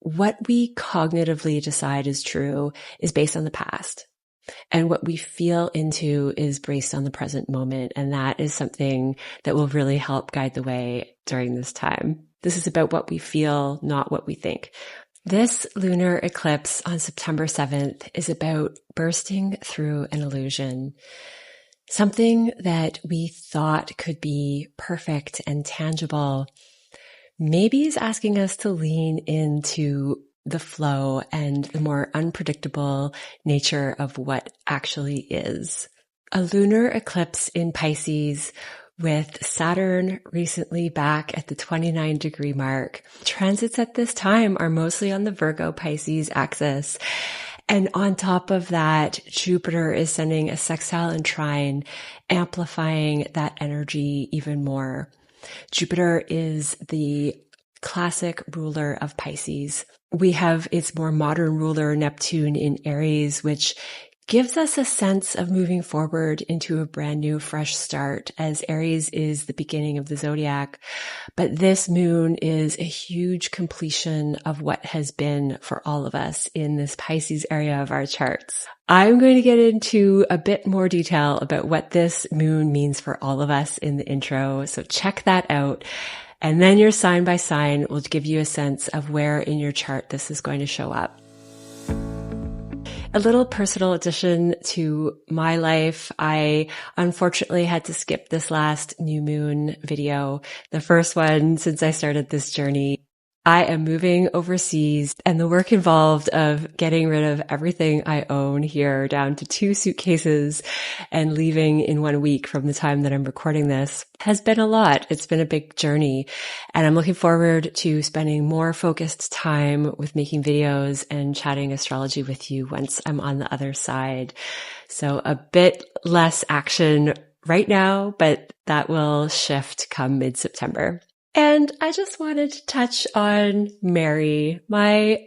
what we cognitively decide is true is based on the past. And what we feel into is based on the present moment. And that is something that will really help guide the way during this time. This is about what we feel, not what we think. This lunar eclipse on September 7th is about bursting through an illusion. Something that we thought could be perfect and tangible maybe is asking us to lean into the flow and the more unpredictable nature of what actually is. A lunar eclipse in Pisces with Saturn recently back at the 29 degree mark. Transits at this time are mostly on the Virgo Pisces axis. And on top of that, Jupiter is sending a sextile and trine, amplifying that energy even more. Jupiter is the classic ruler of Pisces. We have its more modern ruler, Neptune, in Aries, which gives us a sense of moving forward into a brand new, fresh start, as Aries is the beginning of the zodiac. But this moon is a huge completion of what has been for all of us in this Pisces area of our charts. I'm going to get into a bit more detail about what this moon means for all of us in the intro, so check that out. And then your sign by sign will give you a sense of where in your chart this is going to show up. A little personal addition to my life. I unfortunately had to skip this last new moon video, the first one since I started this journey. I am moving overseas, and the work involved of getting rid of everything I own here down to 2 suitcases and leaving in 1 week from the time that I'm recording this has been a lot. It's been a big journey, and I'm looking forward to spending more focused time with making videos and chatting astrology with you once I'm on the other side. So a bit less action right now, but that will shift come mid-September. And I just wanted to touch on Mary, my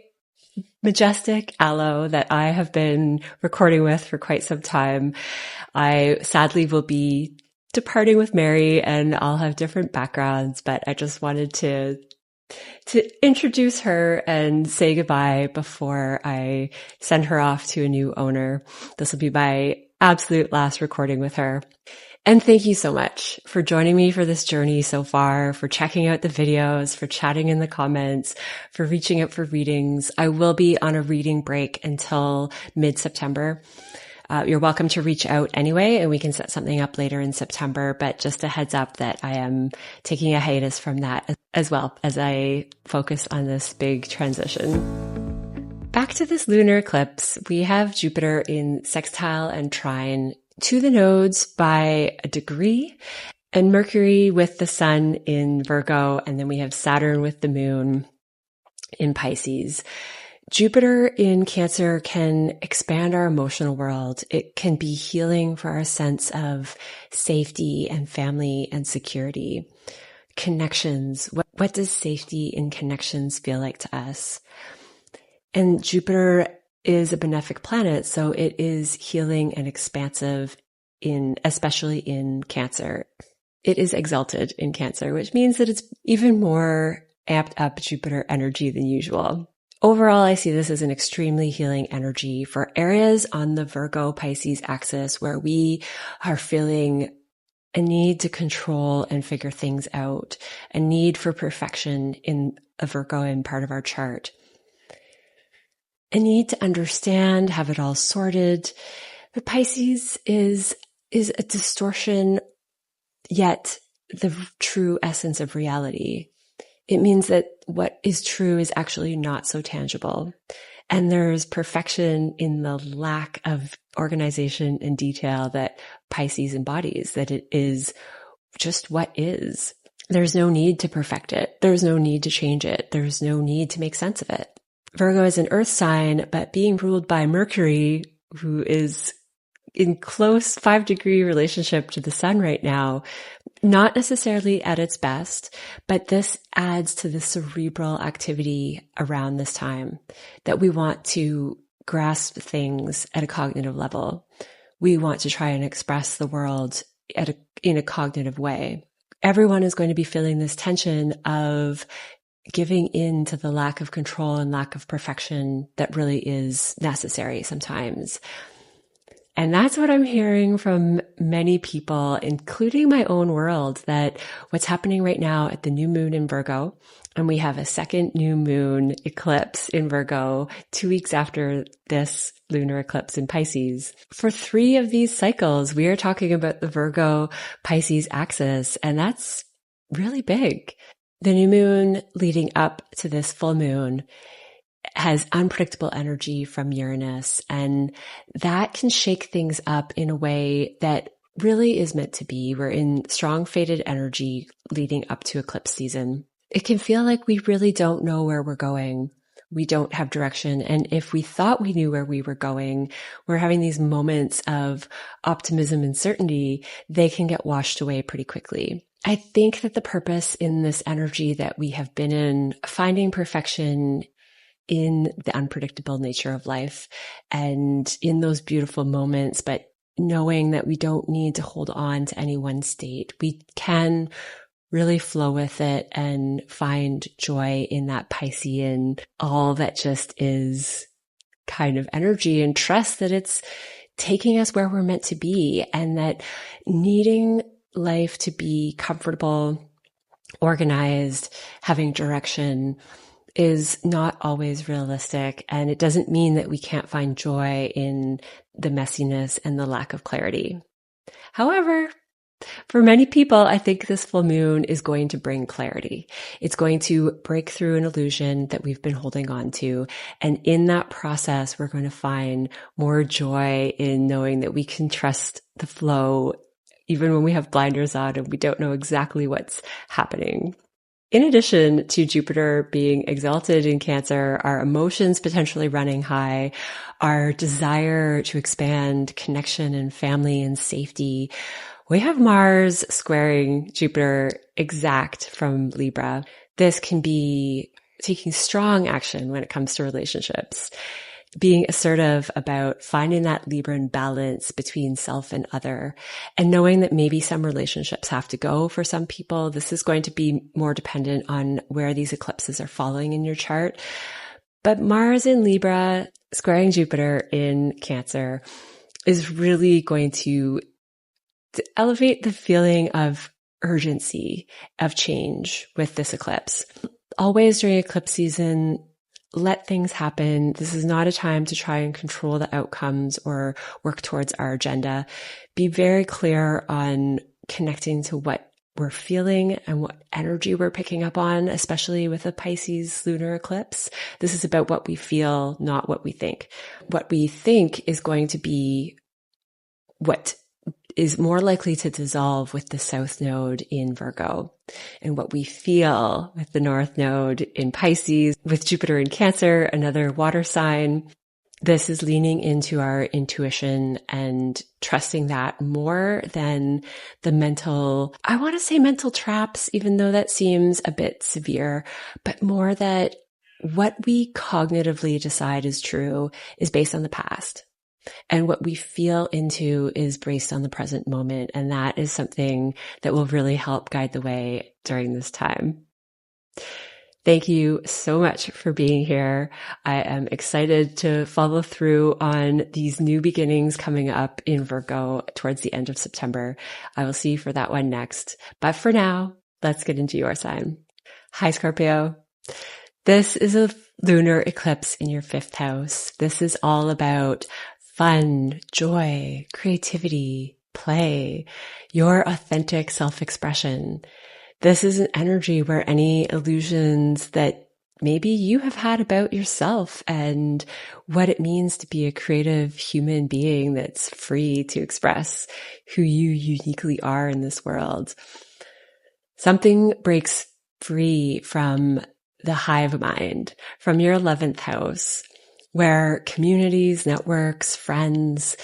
majestic aloe that I have been recording with for quite some time. I sadly will be departing with Mary, and I'll have different backgrounds, but I just wanted to introduce her and say goodbye before I send her off to a new owner. This will be my absolute last recording with her. And thank you so much for joining me for this journey so far, for checking out the videos, for chatting in the comments, for reaching out for readings. I will be on a reading break until mid-September. You're welcome to reach out anyway, and we can set something up later in September, but just a heads up that I am taking a hiatus from that as well as I focus on this big transition. Back to this lunar eclipse, we have Jupiter in sextile and trine to the nodes by a degree, and Mercury with the sun in Virgo, and then we have Saturn with the moon in Pisces. Jupiter in Cancer can expand our emotional world. It can be healing for our sense of safety and family and security. Connections. What does safety and connections feel like to us? And Jupiter is a benefic planet, so it is healing and expansive especially in Cancer. It is exalted in Cancer, which means that it's even more amped up Jupiter energy than usual. Overall, I see this as an extremely healing energy for areas on the Virgo Pisces axis where we are feeling a need to control and figure things out, a need for perfection in a Virgoan part of our chart. A need to understand, have it all sorted. But Pisces is a distortion, yet the true essence of reality. It means that what is true is actually not so tangible. And there's perfection in the lack of organization and detail that Pisces embodies, that it is just what is. There's no need to perfect it. There's no need to change it. There's no need to make sense of it. Virgo is an earth sign, but being ruled by Mercury, who is in close 5-degree relationship to the sun right now, not necessarily at its best, but this adds to the cerebral activity around this time that we want to grasp things at a cognitive level. We want to try and express the world in a cognitive way. Everyone is going to be feeling this tension of giving in to the lack of control and lack of perfection that really is necessary sometimes. And that's what I'm hearing from many people, including my own world, that what's happening right now at the new moon in Virgo, and we have a second new moon eclipse in Virgo 2 weeks after this lunar eclipse in Pisces. For 3 of these cycles, we are talking about the Virgo-Pisces axis, and that's really big. The new moon leading up to this full moon has unpredictable energy from Uranus, and that can shake things up in a way that really is meant to be. We're in strong fated energy leading up to eclipse season. It can feel like we really don't know where we're going. We don't have direction. And if we thought we knew where we were going, we're having these moments of optimism and certainty. They can get washed away pretty quickly. I think that the purpose in this energy that we have been in, finding perfection in the unpredictable nature of life and in those beautiful moments, but knowing that we don't need to hold on to any one state. We can really flow with it and find joy in that Piscean, all that just is kind of energy, and trust that it's taking us where we're meant to be, and that needing life to be comfortable, organized, having direction is not always realistic. And it doesn't mean that we can't find joy in the messiness and the lack of clarity. However, for many people, I think this full moon is going to bring clarity. It's going to break through an illusion that we've been holding on to. And in that process, we're going to find more joy in knowing that we can trust the flow, even when we have blinders on and we don't know exactly what's happening. In addition to Jupiter being exalted in Cancer, our emotions potentially running high, our desire to expand connection and family and safety, we have Mars squaring Jupiter exact from Libra. This can be taking strong action when it comes to relationships, being assertive about finding that Libran balance between self and other, and knowing that maybe some relationships have to go for some people. This is going to be more dependent on where these eclipses are falling in your chart. But Mars in Libra squaring Jupiter in Cancer is really going to elevate the feeling of urgency, of change with this eclipse. Always during eclipse season, let things happen. This is not a time to try and control the outcomes or work towards our agenda. Be very clear on connecting to what we're feeling and what energy we're picking up on, especially with a Pisces lunar eclipse. This is about what we feel, not what we think. What we think is going to be what is more likely to dissolve with the South Node in Virgo, and what we feel with the North Node in Pisces, with Jupiter in Cancer, another water sign. This is leaning into our intuition and trusting that more than the mental, I want to say mental traps, even though that seems a bit severe, but more that what we cognitively decide is true is based on the past. And what we feel into is based on the present moment. And that is something that will really help guide the way during this time. Thank you so much for being here. I am excited to follow through on these new beginnings coming up in Virgo towards the end of September. I will see you for that one next. But for now, let's get into your sign. Hi, Scorpio. This is a lunar eclipse in your 5th house. This is all about fun, joy, creativity, play, your authentic self-expression. This is an energy where any illusions that maybe you have had about yourself and what it means to be a creative human being that's free to express who you uniquely are in this world. Something breaks free from the hive mind, from your 11th house, where communities, networks, friends,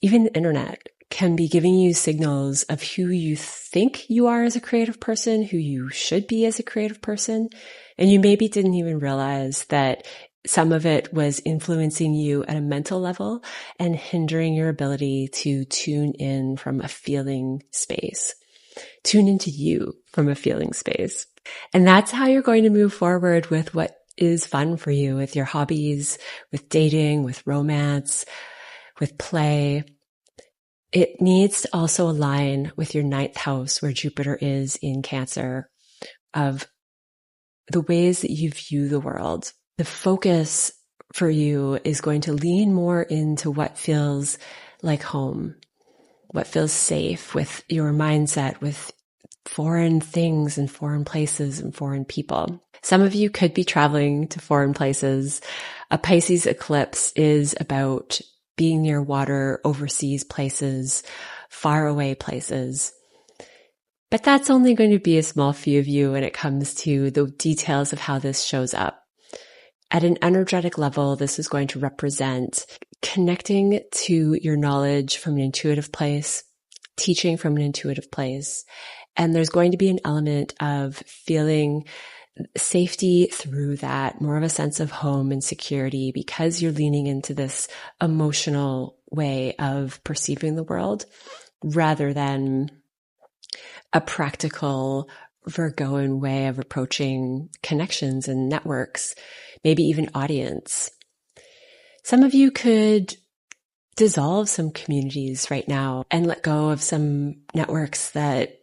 even the internet can be giving you signals of who you think you are as a creative person, who you should be as a creative person. And you maybe didn't even realize that some of it was influencing you at a mental level and hindering your ability to tune in from a feeling space. Tune into you from a feeling space. And that's how you're going to move forward with what is fun for you, with your hobbies, with dating, with romance, with play. It needs to also align with your 9th house, where Jupiter is in Cancer, of the ways that you view the world. The focus for you is going to lean more into what feels like home, what feels safe with your mindset, with foreign things and foreign places and foreign people. Some of you could be traveling to foreign places. A Pisces eclipse is about being near water, overseas places, far away places. But that's only going to be a small few of you when it comes to the details of how this shows up. At an energetic level, this is going to represent connecting to your knowledge from an intuitive place, teaching from an intuitive place. And there's going to be an element of feeling safety through that, more of a sense of home and security, because you're leaning into this emotional way of perceiving the world rather than a practical Virgoan way of approaching connections and networks, maybe even audience. Some of you could dissolve some communities right now and let go of some networks that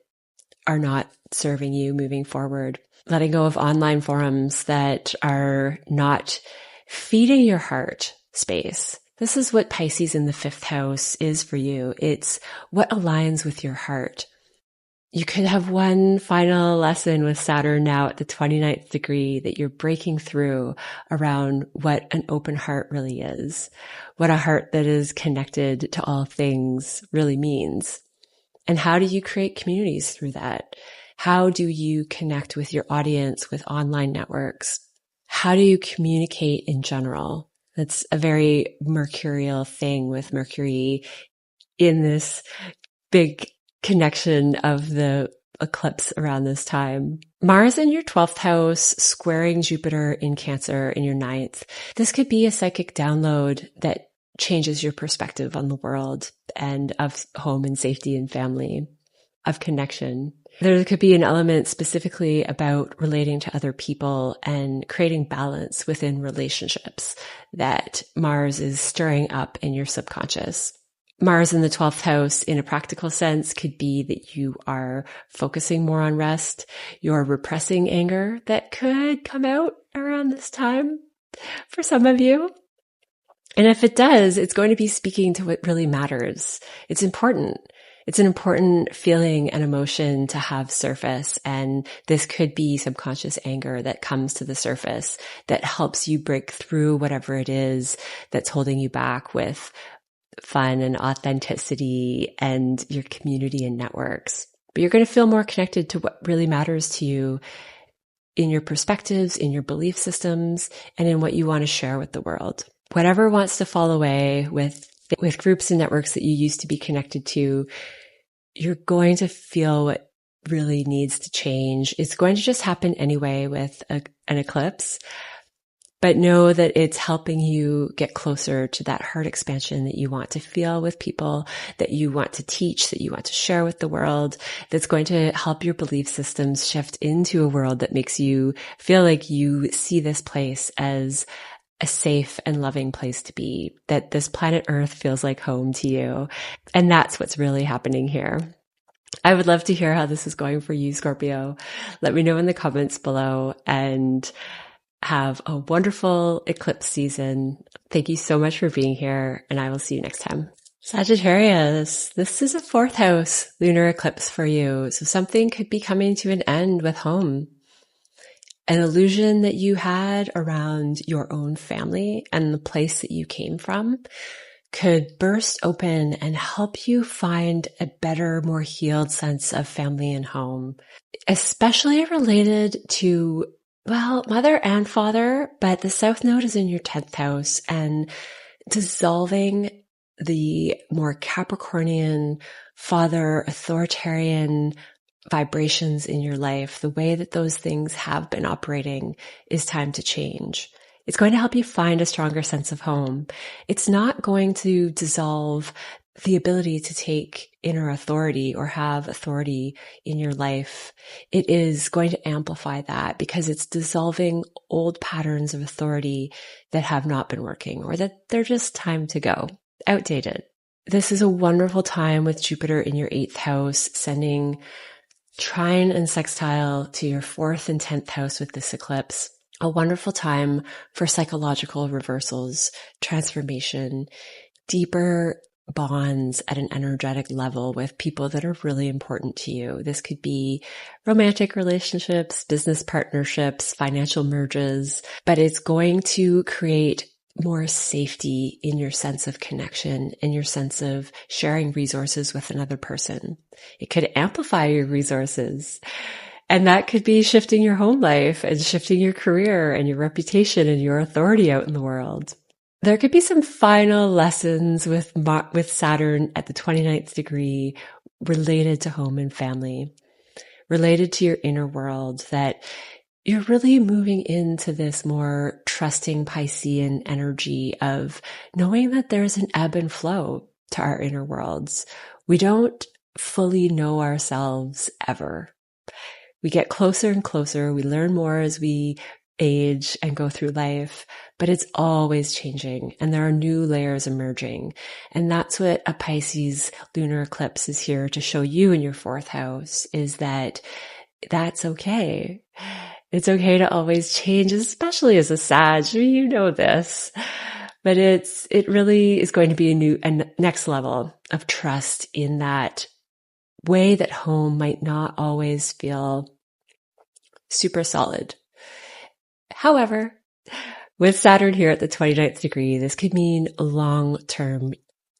are not serving you moving forward. Letting go of online forums that are not feeding your heart space. This is what Pisces in the 5th house is for you. It's what aligns with your heart. You could have one final lesson with Saturn now at the 29th degree that you're breaking through around what an open heart really is, what a heart that is connected to all things really means. And how do you create communities through that? How do you connect with your audience, with online networks? How do you communicate in general? That's a very mercurial thing with Mercury in this big connection of the eclipse around this time. Mars in your 12th house, squaring Jupiter in Cancer in your 9th. This could be a psychic download that changes your perspective on the world and of home and safety and family, of connection. There could be an element specifically about relating to other people and creating balance within relationships that Mars is stirring up in your subconscious. Mars in the 12th house, in a practical sense, could be that you are focusing more on rest. You're repressing anger that could come out around this time for some of you. And if it does, it's going to be speaking to what really matters. It's important. It's an important feeling and emotion to have surface. And this could be subconscious anger that comes to the surface that helps you break through whatever it is that's holding you back with fun and authenticity and your community and networks. But you're going to feel more connected to what really matters to you in your perspectives, in your belief systems, and in what you want to share with the world. Whatever wants to fall away with groups and networks that you used to be connected to, you're going to feel what really needs to change. It's going to just happen anyway with an eclipse. But know that it's helping you get closer to that heart expansion that you want to feel with people, that you want to teach, that you want to share with the world, that's going to help your belief systems shift into a world that makes you feel like you see this place as a safe and loving place to be, that this planet Earth feels like home to you. And that's what's really happening here. I would love to hear how this is going for you, Scorpio. Let me know in the comments below, and have a wonderful eclipse season. Thank you so much for being here, and I will see you next time. Sagittarius, this is a 4th house lunar eclipse for you. So something could be coming to an end with home. An illusion that you had around your own family and the place that you came from could burst open and help you find a better, more healed sense of family and home, especially related to, well, mother and father, but the South Node is in your 10th house, and dissolving the more Capricornian, father, authoritarian vibrations in your life, the way that those things have been operating, is time to change. It's going to help you find a stronger sense of home. It's not going to dissolve the ability to take inner authority or have authority in your life, it is going to amplify that because it's dissolving old patterns of authority that have not been working or that they're just time to go, outdated. This is a wonderful time with Jupiter in your 8th house, sending trine and sextile to your 4th and 10th house with this eclipse. A wonderful time for psychological reversals, transformation, deeper bonds at an energetic level with people that are really important to you. This could be romantic relationships, business partnerships, financial merges, but it's going to create more safety in your sense of connection and your sense of sharing resources with another person. It could amplify your resources. And that could be shifting your home life and shifting your career and your reputation and your authority out in the world. There could be some final lessons with Saturn at the 29th degree related to home and family, related to your inner world, that you're really moving into this more trusting Piscean energy of knowing that there's an ebb and flow to our inner worlds. We don't fully know ourselves ever. We get closer and closer. We learn more as we age and go through life, but it's always changing and there are new layers emerging. And that's what a Pisces lunar eclipse is here to show you in your 4th house, is that that's okay. It's okay to always change, especially as a Sag. You know this, but it really is going to be a next level of trust in that way that home might not always feel super solid. However, with Saturn here at the 29th degree, this could mean long-term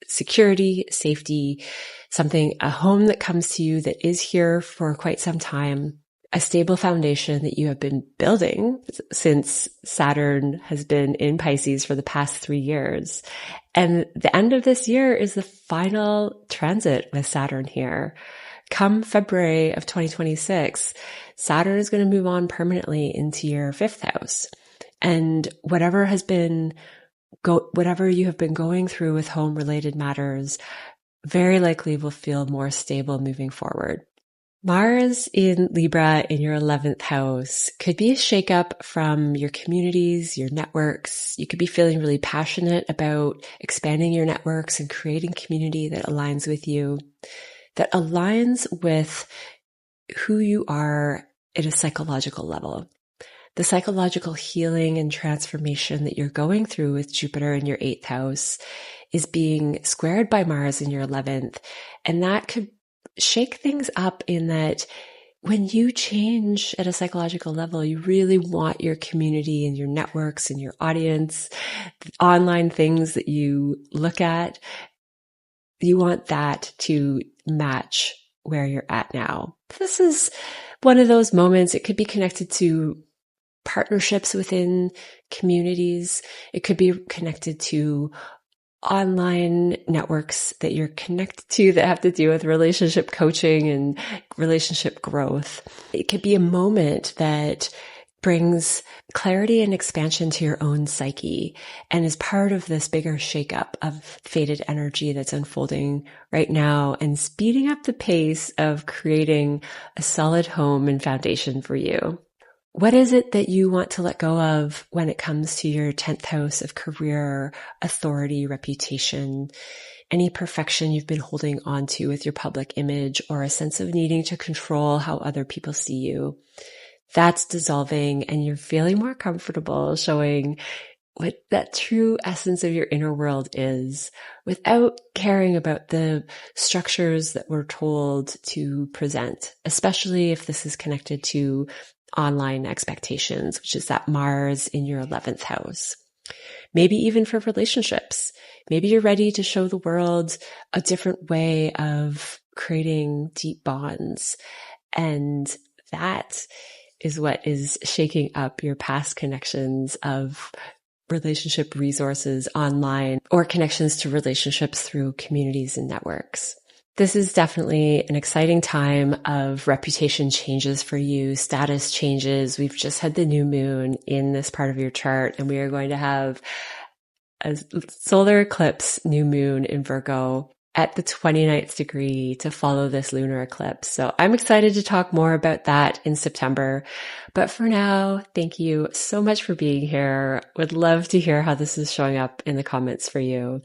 security, safety, a home that comes to you that is here for quite some time, a stable foundation that you have been building since Saturn has been in Pisces for the past 3 years. And the end of this year is the final transit with Saturn here. Come February of 2026, Saturn is going to move on permanently into your 5th house. And whatever you have been going through with home-related matters very likely will feel more stable moving forward. Mars in Libra in your 11th house could be a shakeup from your communities, your networks. You could be feeling really passionate about expanding your networks and creating community that aligns with you, that aligns with who you are at a psychological level. The psychological healing and transformation that you're going through with Jupiter in your 8th house is being squared by Mars in your 11th. And that could shake things up in that when you change at a psychological level, you really want your community and your networks and your audience, online things that you look at, you want that to match where you're at now. This is one of those moments. It could be connected to partnerships within communities. It could be connected to online networks that you're connected to that have to do with relationship coaching and relationship growth. It could be a moment that brings clarity and expansion to your own psyche and is part of this bigger shakeup of fated energy that's unfolding right now and speeding up the pace of creating a solid home and foundation for you. What is it that you want to let go of when it comes to your 10th house of career, authority, reputation, any perfection you've been holding on to with your public image, or a sense of needing to control how other people see you? That's dissolving and you're feeling more comfortable showing what that true essence of your inner world is without caring about the structures that we're told to present, especially if this is connected to online expectations, which is that Mars in your 11th house. Maybe even for relationships. Maybe you're ready to show the world a different way of creating deep bonds. And that is what is shaking up your past connections of relationship resources online or connections to relationships through communities and networks. This is definitely an exciting time of reputation changes for you, status changes. We've just had the new moon in this part of your chart, and we are going to have a solar eclipse new moon in Virgo at the 29th degree to follow this lunar eclipse. So I'm excited to talk more about that in September. But for now, thank you so much for being here. Would love to hear how this is showing up in the comments for you.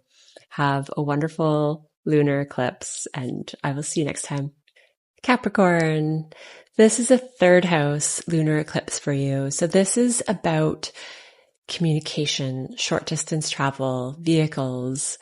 Have a wonderful lunar eclipse, and I will see you next time. Capricorn, this is a third house lunar eclipse for you. So this is about communication, short distance travel, vehicles.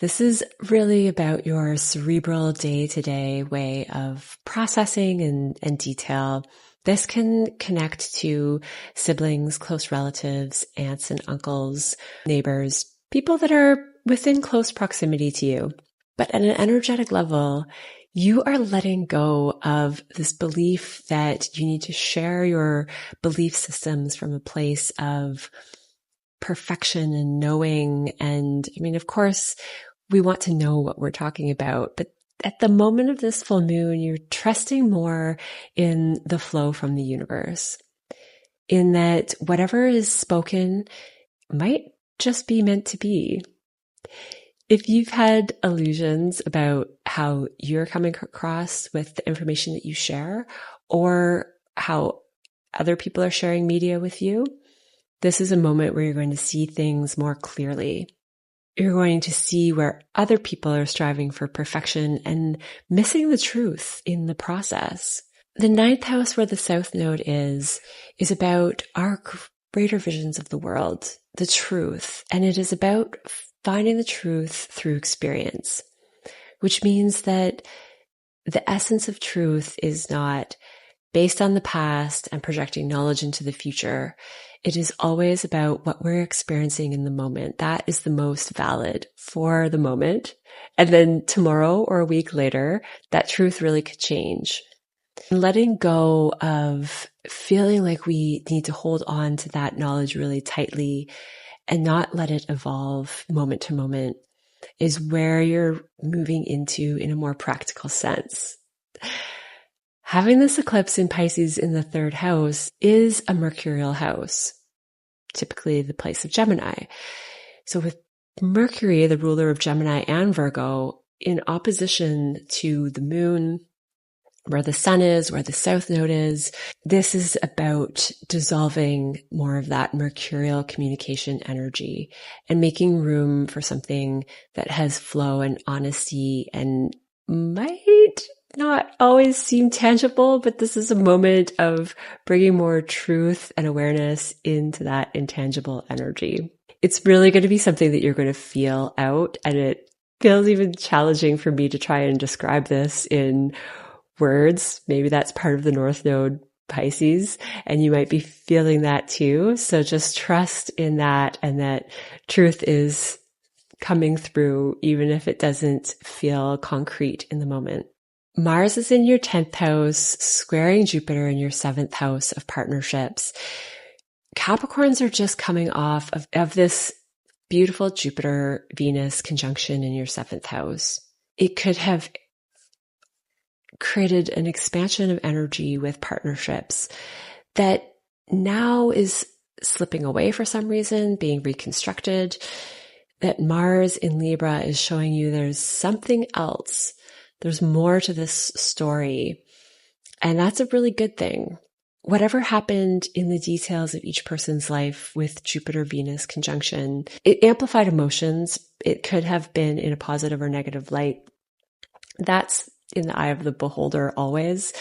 This is really about your cerebral day-to-day way of processing and detail. This can connect to siblings, close relatives, aunts and uncles, neighbors, people that are within close proximity to you. But at an energetic level, you are letting go of this belief that you need to share your belief systems from a place of perfection and knowing. And I mean, of course, we want to know what we're talking about, but at the moment of this full moon, you're trusting more in the flow from the universe, in that whatever is spoken might just be meant to be. If you've had illusions about how you're coming across with the information that you share, or how other people are sharing media with you, this is a moment where you're going to see things more clearly. You're going to see where other people are striving for perfection and missing the truth in the process. The 9th house, where the South Node is about our greater visions of the world, the truth. And it is about finding the truth through experience, which means that the essence of truth is not based on the past and projecting knowledge into the future. It is always about what we're experiencing in the moment. That is the most valid for the moment. And then tomorrow or a week later, that truth really could change. Letting go of feeling like we need to hold on to that knowledge really tightly and not let it evolve moment to moment is where you're moving into in a more practical sense. Having this eclipse in Pisces in the 3rd house is a mercurial house, typically the place of Gemini. So with Mercury, the ruler of Gemini and Virgo, in opposition to the moon, where the sun is, where the South Node is, this is about dissolving more of that mercurial communication energy and making room for something that has flow and honesty and might not always seem tangible, but this is a moment of bringing more truth and awareness into that intangible energy. It's really going to be something that you're going to feel out, and it feels even challenging for me to try and describe this in words. Maybe that's part of the North Node Pisces, and you might be feeling that too. So just trust in that, and that truth is coming through, even if it doesn't feel concrete in the moment. Mars is in your 10th house, squaring Jupiter in your 7th house of partnerships. Capricorns are just coming off of this beautiful Jupiter-Venus conjunction in your 7th house. It could have created an expansion of energy with partnerships that now is slipping away for some reason, being reconstructed. That Mars in Libra is showing you there's something else. There's more to this story. And that's a really good thing. Whatever happened in the details of each person's life with Jupiter-Venus conjunction, it amplified emotions. It could have been in a positive or negative light. That's in the eye of the beholder always.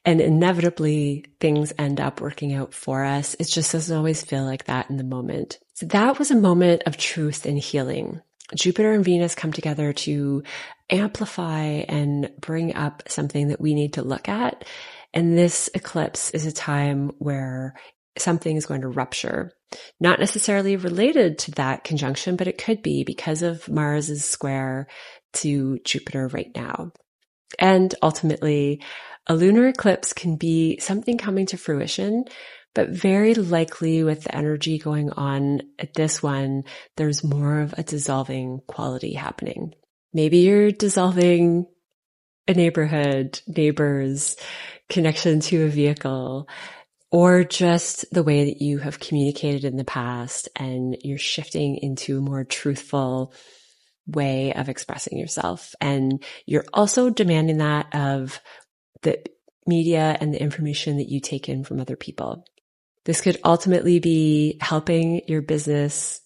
And inevitably, things end up working out for us. It just doesn't always feel like that in the moment. So that was a moment of truth and healing. Jupiter and Venus come together to amplify and bring up something that we need to look at. And this eclipse is a time where something is going to rupture. Not necessarily related to that conjunction, but it could be because of Mars's square to Jupiter right now. And ultimately, a lunar eclipse can be something coming to fruition, but very likely with the energy going on at this one, there's more of a dissolving quality happening. Maybe you're dissolving a neighborhood, neighbors, connection to a vehicle, or just the way that you have communicated in the past, and you're shifting into a more truthful, way of expressing yourself. And you're also demanding that of the media and the information that you take in from other people. This could ultimately be helping your business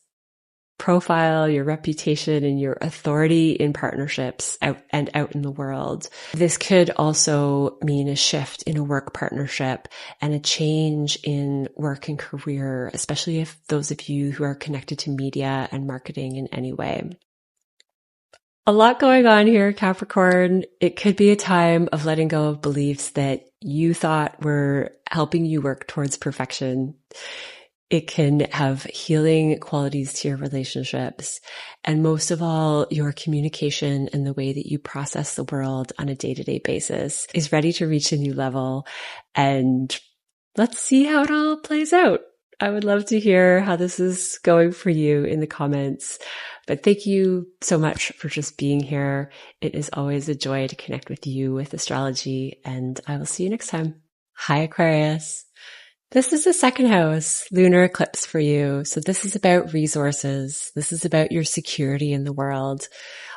profile, your reputation, and your authority in partnerships out in the world. This could also mean a shift in a work partnership and a change in work and career, especially if those of you who are connected to media and marketing in any way. A lot going on here, Capricorn. It could be a time of letting go of beliefs that you thought were helping you work towards perfection. It can have healing qualities to your relationships. And most of all, your communication and the way that you process the world on a day-to-day basis is ready to reach a new level. And let's see how it all plays out. I would love to hear how this is going for you in the comments. But thank you so much for just being here. It is always a joy to connect with you with astrology, and I will see you next time. Hi, Aquarius. This is the second house, lunar eclipse for you. So this is about resources. This is about your security in the world.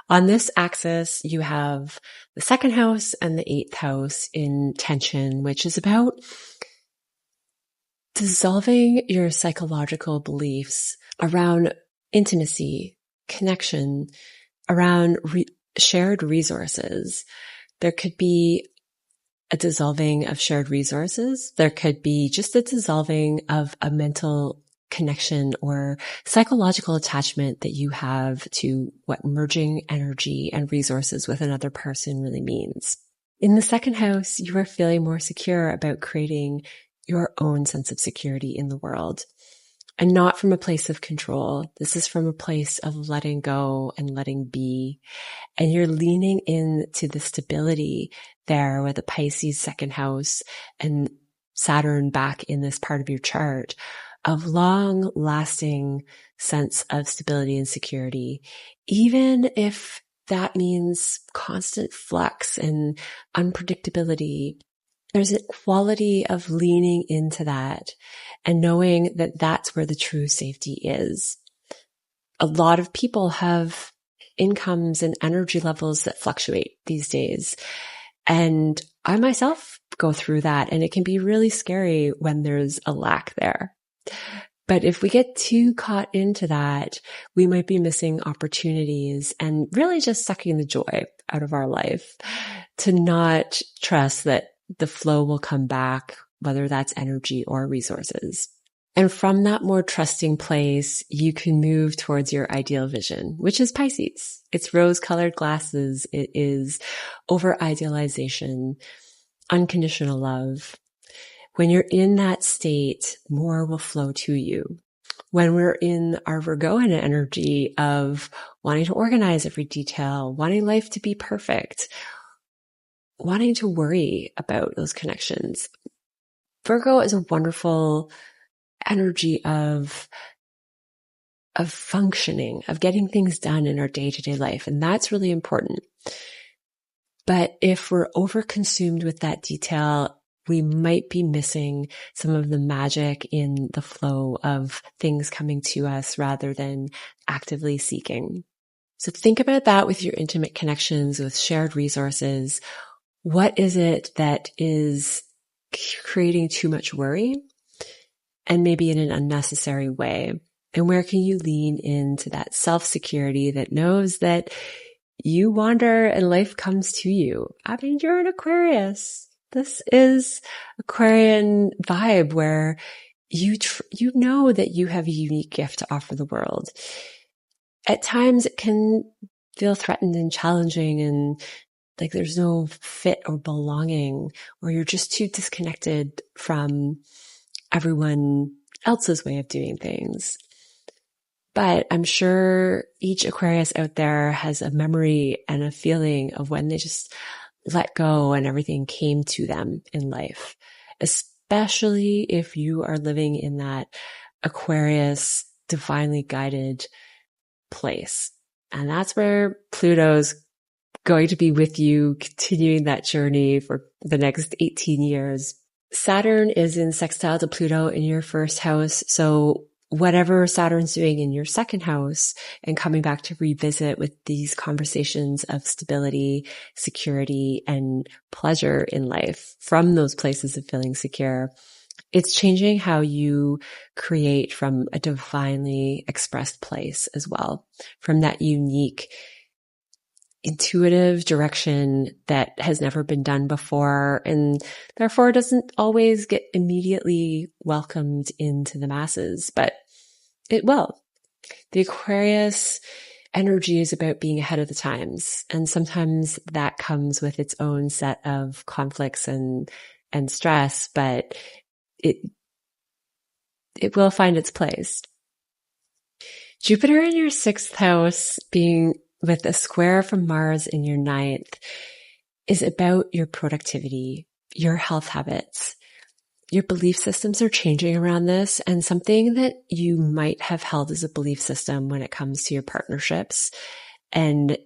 On this axis, you have the second house and the eighth house in tension, which is about dissolving your psychological beliefs around intimacy, connection, around shared resources. There could be a dissolving of shared resources. There could be just a dissolving of a mental connection or psychological attachment that you have to what merging energy and resources with another person really means. In the second house, you are feeling more secure about creating your own sense of security in the world, and not from a place of control. This is from a place of letting go and letting be. And you're leaning into the stability there with the Pisces second house and Saturn back in this part of your chart of long lasting sense of stability and security, even if that means constant flux and unpredictability. There's a quality of leaning into that and knowing that that's where the true safety is. A lot of people have incomes and energy levels that fluctuate these days. And I myself go through that, and it can be really scary when there's a lack there. But if we get too caught into that, we might be missing opportunities and really just sucking the joy out of our life to not trust that the flow will come back, whether that's energy or resources. And from that more trusting place, you can move towards your ideal vision, which is Pisces. It's rose-colored glasses. It is over-idealization, unconditional love. When you're in that state, more will flow to you. When we're in our Virgoan energy of wanting to organize every detail, wanting life to be perfect, wanting to worry about those connections, Virgo is a wonderful energy of functioning, of getting things done in our day-to-day life. And that's really important. But if we're overconsumed with that detail, we might be missing some of the magic in the flow of things coming to us rather than actively seeking. So think about that with your intimate connections, with shared resources. What is it that is creating too much worry and maybe in an unnecessary way? And where can you lean into that self-security that knows that you wander and life comes to you? I mean, you're an Aquarius. This is Aquarian vibe where you know that you have a unique gift to offer the world. At times it can feel threatened and challenging and like there's no fit or belonging, or you're just too disconnected from everyone else's way of doing things. But I'm sure each Aquarius out there has a memory and a feeling of when they just let go and everything came to them in life, especially if you are living in that Aquarius divinely guided place. And that's where Pluto's going to be with you, continuing that journey for the next 18 years. Saturn is in sextile to Pluto in your first house. So whatever Saturn's doing in your second house and coming back to revisit with these conversations of stability, security, and pleasure in life from those places of feeling secure, it's changing how you create from a divinely expressed place as well, from that unique, intuitive direction that has never been done before and therefore doesn't always get immediately welcomed into the masses, but it will. The Aquarius energy is about being ahead of the times, and sometimes that comes with its own set of conflicts and stress, but it will find its place. Jupiter in your 6th house, being with a square from Mars in your 9th, is about your productivity, your health habits. Your belief systems are changing around this, and something that you might have held as a belief system when it comes to your partnerships and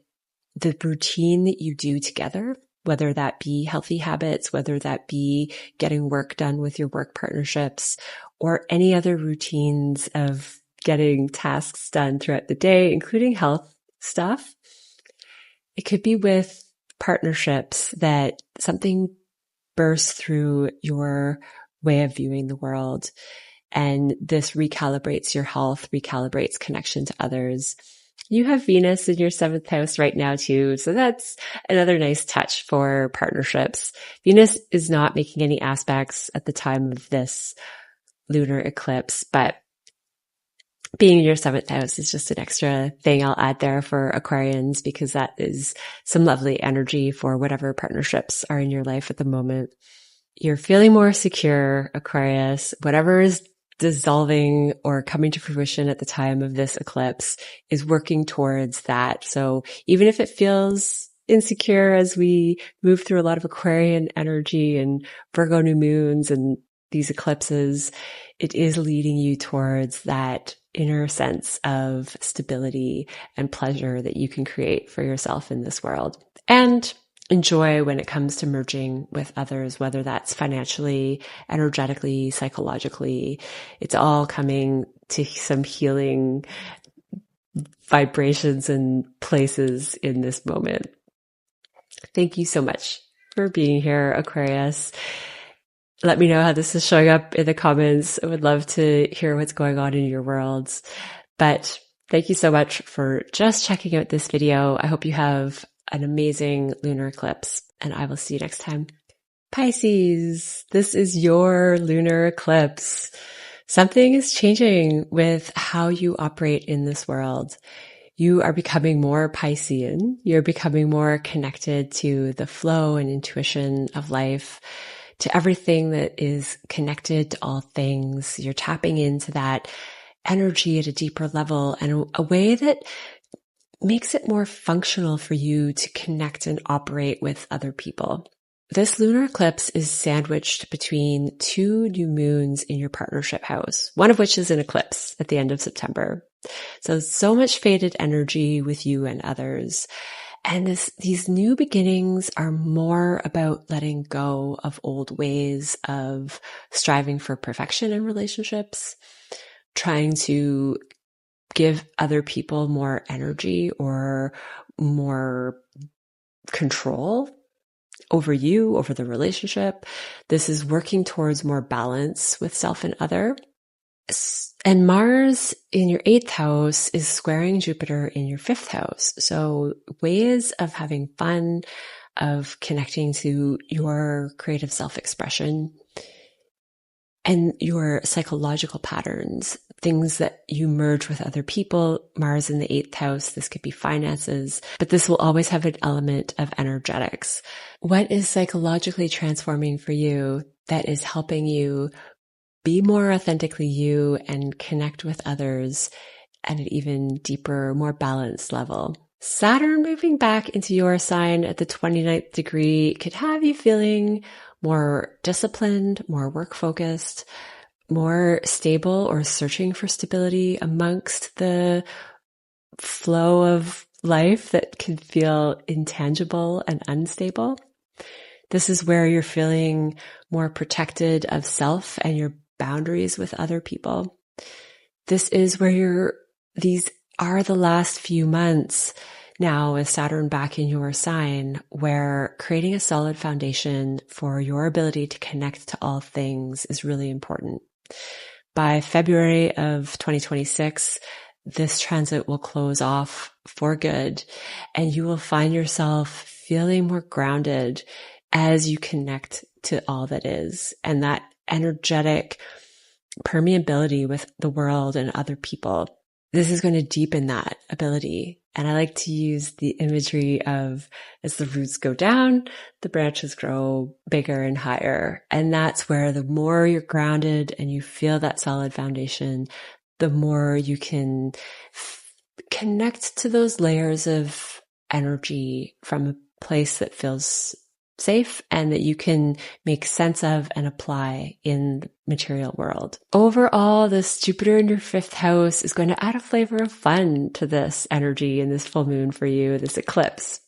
the routine that you do together, whether that be healthy habits, whether that be getting work done with your work partnerships, or any other routines of getting tasks done throughout the day, including health stuff. It could be with partnerships that something bursts through your way of viewing the world, and this recalibrates your health, recalibrates connection to others. You have Venus in your 7th house right now too, so that's another nice touch for partnerships. Venus is not making any aspects at the time of this lunar eclipse, but being in your 7th house is just an extra thing I'll add there for Aquarians, because that is some lovely energy for whatever partnerships are in your life at the moment. You're feeling more secure, Aquarius. Whatever is dissolving or coming to fruition at the time of this eclipse is working towards that. So even if it feels insecure as we move through a lot of Aquarian energy and Virgo new moons and these eclipses, it is leading you towards that inner sense of stability and pleasure that you can create for yourself in this world. And enjoy when it comes to merging with others, whether that's financially, energetically, psychologically. It's all coming to some healing vibrations and places in this moment. Thank you so much for being here, Aquarius. Let me know how this is showing up in the comments. I would love to hear what's going on in your worlds. But thank you so much for just checking out this video. I hope you have an amazing lunar eclipse, and I will see you next time. Pisces, this is your lunar eclipse. Something is changing with how you operate in this world. You are becoming more Piscean. You're becoming more connected to the flow and intuition of life, to everything that is connected to all things. You're tapping into that energy at a deeper level and a way that makes it more functional for you to connect and operate with other people. This lunar eclipse is sandwiched between 2 new moons in your partnership house, one of which is an eclipse at the end of September. So much faded energy with you and others. And these new beginnings are more about letting go of old ways of striving for perfection in relationships, trying to give other people more energy or more control over you, over the relationship. This is working towards more balance with self and other. And Mars in your 8th house is squaring Jupiter in your 5th house. So ways of having fun, of connecting to your creative self-expression and your psychological patterns, things that you merge with other people. Mars in the 8th house, this could be finances, but this will always have an element of energetics. What is psychologically transforming for you that is helping you be more authentically you and connect with others at an even deeper, more balanced level? Saturn moving back into your sign at the 29th degree could have you feeling more disciplined, more work-focused, more stable or searching for stability amongst the flow of life that can feel intangible and unstable. This is where you're feeling more protected of self and your boundaries with other people. This is where these are the last few months now with Saturn back in your sign, where creating a solid foundation for your ability to connect to all things is really important. By February of 2026, this transit will close off for good, and you will find yourself feeling more grounded as you connect to all that is, and that energetic permeability with the world and other people. This is going to deepen that ability. And I like to use the imagery of, as the roots go down, the branches grow bigger and higher. And that's where the more you're grounded and you feel that solid foundation, the more you can connect to those layers of energy from a place that feels safe and that you can make sense of and apply in the material world. Overall, this Jupiter in your 5th house is going to add a flavor of fun to this energy in this full moon for you, this eclipse.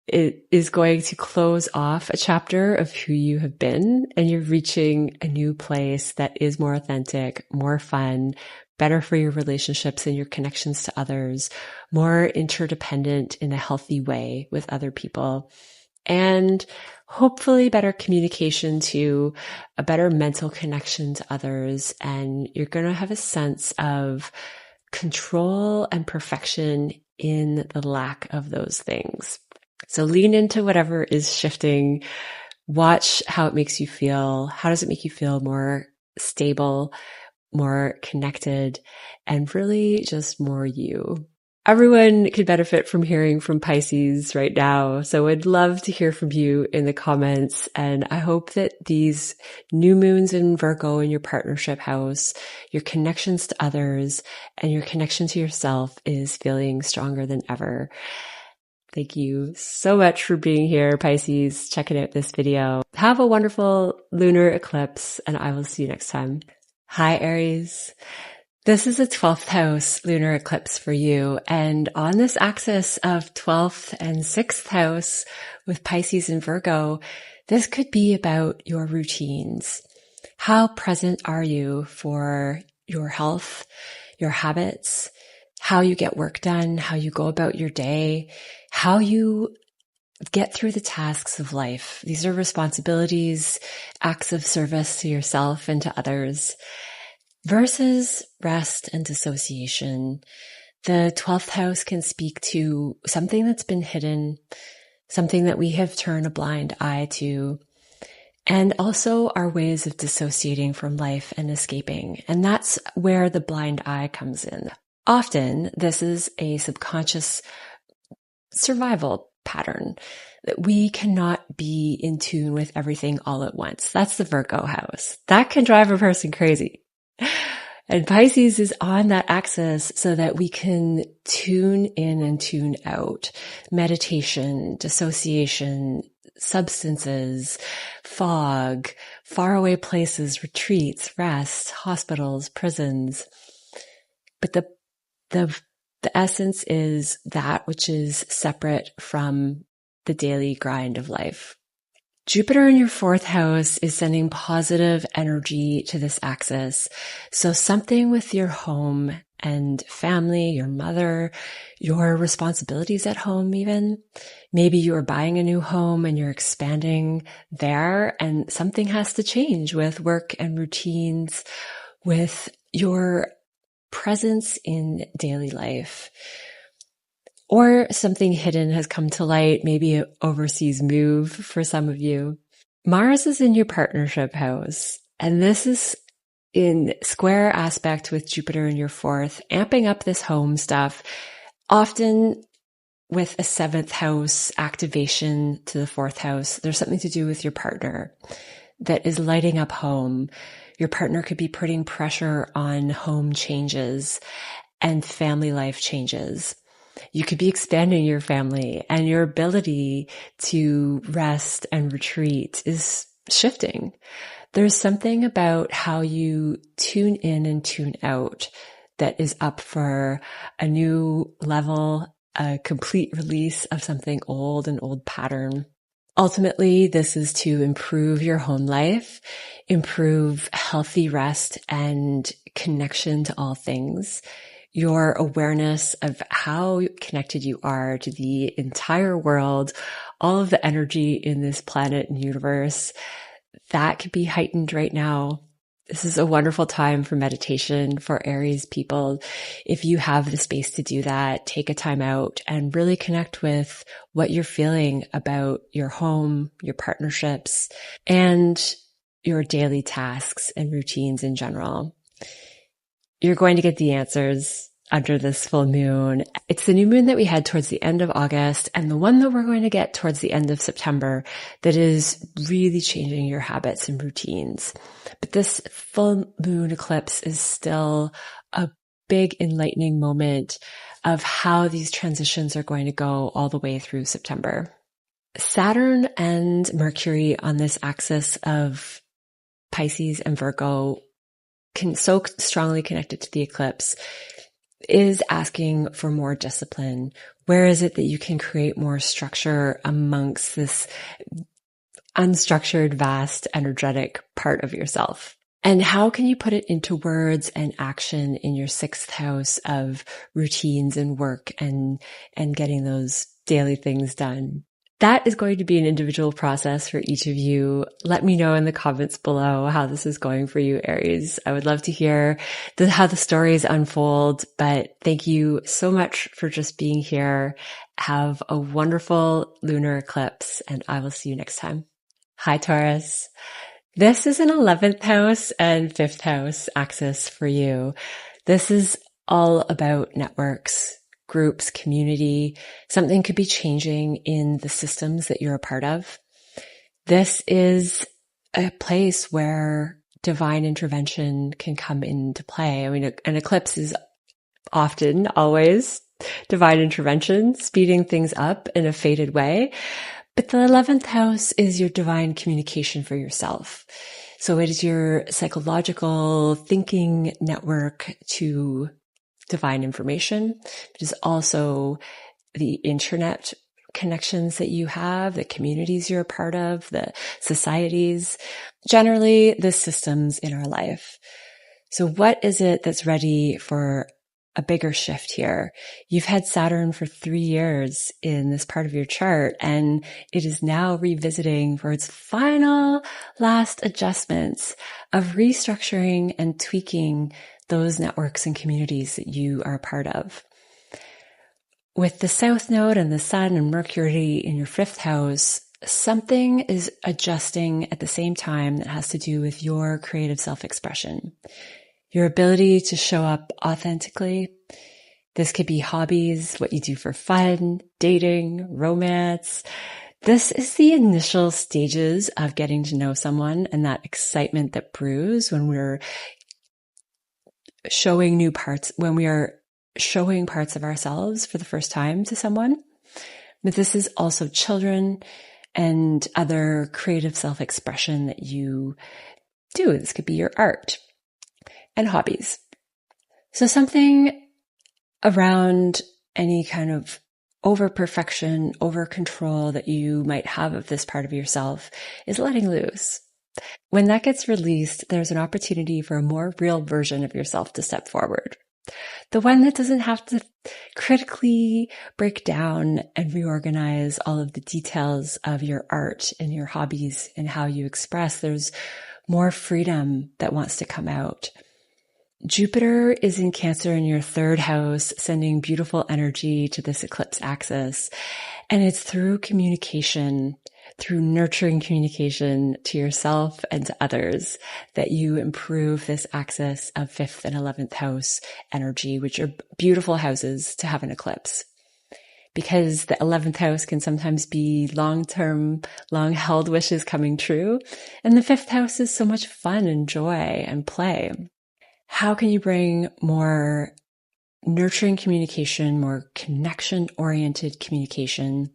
It is going to close off a chapter of who you have been, and you're reaching a new place that is more authentic, more fun, better for your relationships and your connections to others, more interdependent in a healthy way with other people, and hopefully better communication to a better mental connection to others. And you're going to have a sense of control and perfection in the lack of those things. So lean into whatever is shifting. Watch how it makes you feel. How does it make you feel more stable, more connected, and really just more you? Everyone could benefit from hearing from Pisces right now. So I'd love to hear from you in the comments. And I hope that these new moons in Virgo in your partnership house, your connections to others, and your connection to yourself is feeling stronger than ever. Thank you so much for being here, Pisces, checking out this video. Have a wonderful lunar eclipse, and I will see you next time. Hi, Aries. This is a 12th house lunar eclipse for you. And on this axis of 12th and 6th house with Pisces and Virgo, this could be about your routines. How present are you for your health, your habits, how you get work done, how you go about your day, how you get through the tasks of life. These are responsibilities, acts of service to yourself and to others. Versus rest and dissociation. The 12th house can speak to something that's been hidden, something that we have turned a blind eye to, and also our ways of dissociating from life and escaping. And that's where the blind eye comes in. Often, this is a subconscious survival pattern that we cannot be in tune with everything all at once. That's the Virgo house. That can drive a person crazy. And Pisces is on that axis so that we can tune in and tune out. Meditation, dissociation, substances, fog, faraway places, retreats, rest, hospitals, prisons. But the essence is that which is separate from the daily grind of life. Jupiter in your 4th house is sending positive energy to this axis. So something with your home and family, your mother, your responsibilities at home even. Maybe you are buying a new home and you're expanding there, and something has to change with work and routines, with your presence in daily life. Or something hidden has come to light, maybe an overseas move for some of you. Mars is in your partnership house, and this is in square aspect with Jupiter in your 4th, amping up this home stuff, often with a 7th house activation to the 4th house. There's something to do with your partner that is lighting up home. Your partner could be putting pressure on home changes and family life changes. You could be expanding your family, and your ability to rest and retreat is shifting. There's something about how you tune in and tune out that is up for a new level, a complete release of something old, an old pattern. Ultimately, this is to improve your home life, improve healthy rest and connection to all things, your awareness of how connected you are to the entire world, all of the energy in this planet and universe, that could be heightened right now. This is a wonderful time for meditation for Aries people. If you have the space to do that, take a time out and really connect with what you're feeling about your home, your partnerships, and your daily tasks and routines in general. You're going to get the answers under this full moon. It's the new moon that we had towards the end of August and the one that we're going to get towards the end of September that is really changing your habits and routines. But this full moon eclipse is still a big enlightening moment of how these transitions are going to go all the way through September. Saturn and Mercury on this axis of Pisces and Virgo, so strongly connected to the eclipse, is asking for more discipline. Where is it that you can create more structure amongst this unstructured, vast, energetic part of yourself? And how can you put it into words and action in your 6th house of routines and work and getting those daily things done? That is going to be an individual process for each of you. Let me know in the comments below how this is going for you, Aries. I would love to hear how the stories unfold, but thank you so much for just being here. Have a wonderful lunar eclipse, and I will see you next time. Hi, Taurus. This is an 11th house and 5th house axis for you. This is all about networks, groups, community. Something could be changing in the systems that you're a part of. This is a place where divine intervention can come into play. I mean, an eclipse is often, always, divine intervention, speeding things up in a fated way. But the 11th house is your divine communication for yourself. So it is your psychological thinking network to divine information. It is also the internet connections that you have, the communities you're a part of, the societies, generally the systems in our life. So what is it that's ready for a bigger shift here? You've had Saturn for 3 years in this part of your chart, and it is now revisiting for its final last adjustments of restructuring and tweaking those networks and communities that you are a part of. With the South Node and the Sun and Mercury in your 5th house, something is adjusting at the same time that has to do with your creative self-expression, your ability to show up authentically. This could be hobbies, what you do for fun, dating, romance. This is the initial stages of getting to know someone and that excitement that brews when we're showing new parts, when we are showing parts of ourselves for the first time to someone. But this is also children and other creative self-expression that you do. This could be your art and hobbies. So something around any kind of over perfection, over control that you might have of this part of yourself is letting loose. When that gets released, there's an opportunity for a more real version of yourself to step forward. The one that doesn't have to critically break down and reorganize all of the details of your art and your hobbies and how you express. There's more freedom that wants to come out. Jupiter is in Cancer in your 3rd house, sending beautiful energy to this eclipse axis. And it's through communication, through nurturing communication to yourself and to others, that you improve this axis of 5th and 11th house energy, which are beautiful houses to have an eclipse. Because the 11th house can sometimes be long-term, long-held wishes coming true. And the 5th house is so much fun and joy and play. How can you bring more nurturing communication, more connection-oriented communication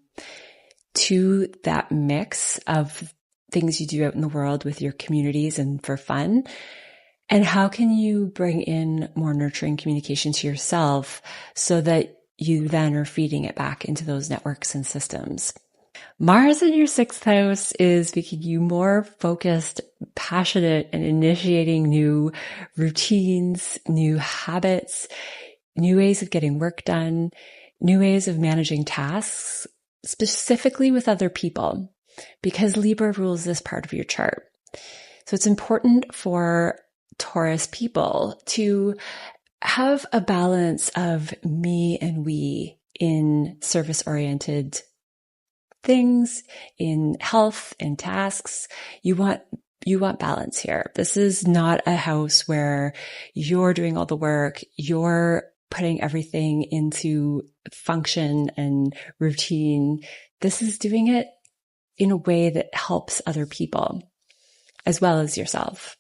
to that mix of things you do out in the world with your communities and for fun? And how can you bring in more nurturing communication to yourself so that you then are feeding it back into those networks and systems? Mars in your sixth house is making you more focused, passionate, and initiating new routines, new habits, new ways of getting work done, new ways of managing tasks, specifically with other people, because Libra rules this part of your chart. So it's important for Taurus people to have a balance of me and we in service-oriented things, in health, in tasks. You want balance here. This is not a house where you're doing all the work, you're putting everything into function and routine. This is doing it in a way that helps other people as well as yourself.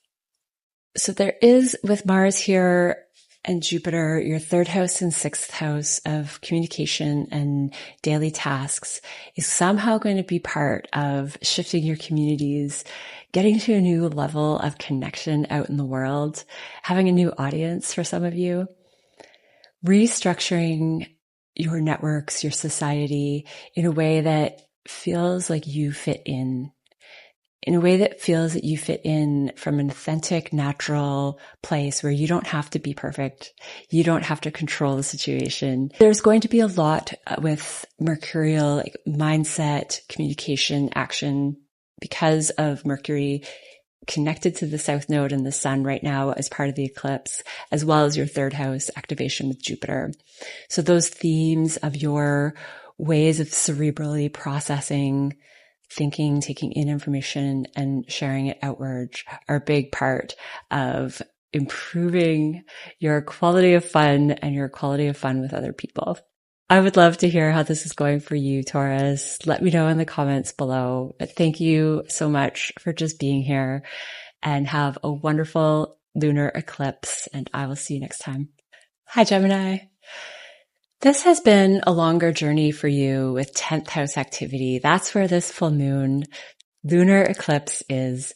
So there is, with Mars here and Jupiter, your third house and sixth house of communication and daily tasks is somehow going to be part of shifting your communities, getting to a new level of connection out in the world, having a new audience for some of you, restructuring your networks, your society in a way that feels like you fit in a way that feels that you fit in from an authentic, natural place where you don't have to be perfect. You don't have to control the situation. There's going to be a lot with Mercurial, like mindset, communication, action, because of Mercury connected to the South Node and the Sun right now as part of the eclipse, as well as your third house activation with Jupiter. So those themes of your ways of cerebrally processing, thinking, taking in information and sharing it outward are a big part of improving your quality of fun and your quality of fun with other people. I would love to hear how this is going for you, Taurus. Let me know in the comments below. But thank you so much for just being here, and have a wonderful lunar eclipse, and I will see you next time. Hi, Gemini. This has been a longer journey for you with 10th house activity. That's where this full moon lunar eclipse is.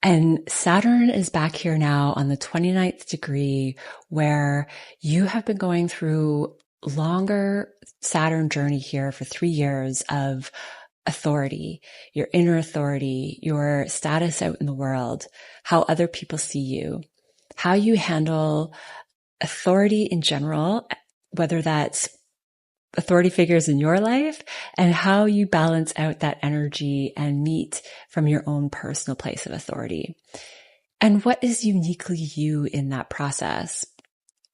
And Saturn is back here now on the 29th degree, where you have been going through longer Saturn journey here for 3 years of authority, your inner authority, your status out in the world, how other people see you, how you handle authority in general, whether that's authority figures in your life, and how you balance out that energy and meet from your own personal place of authority. And what is uniquely you in that process?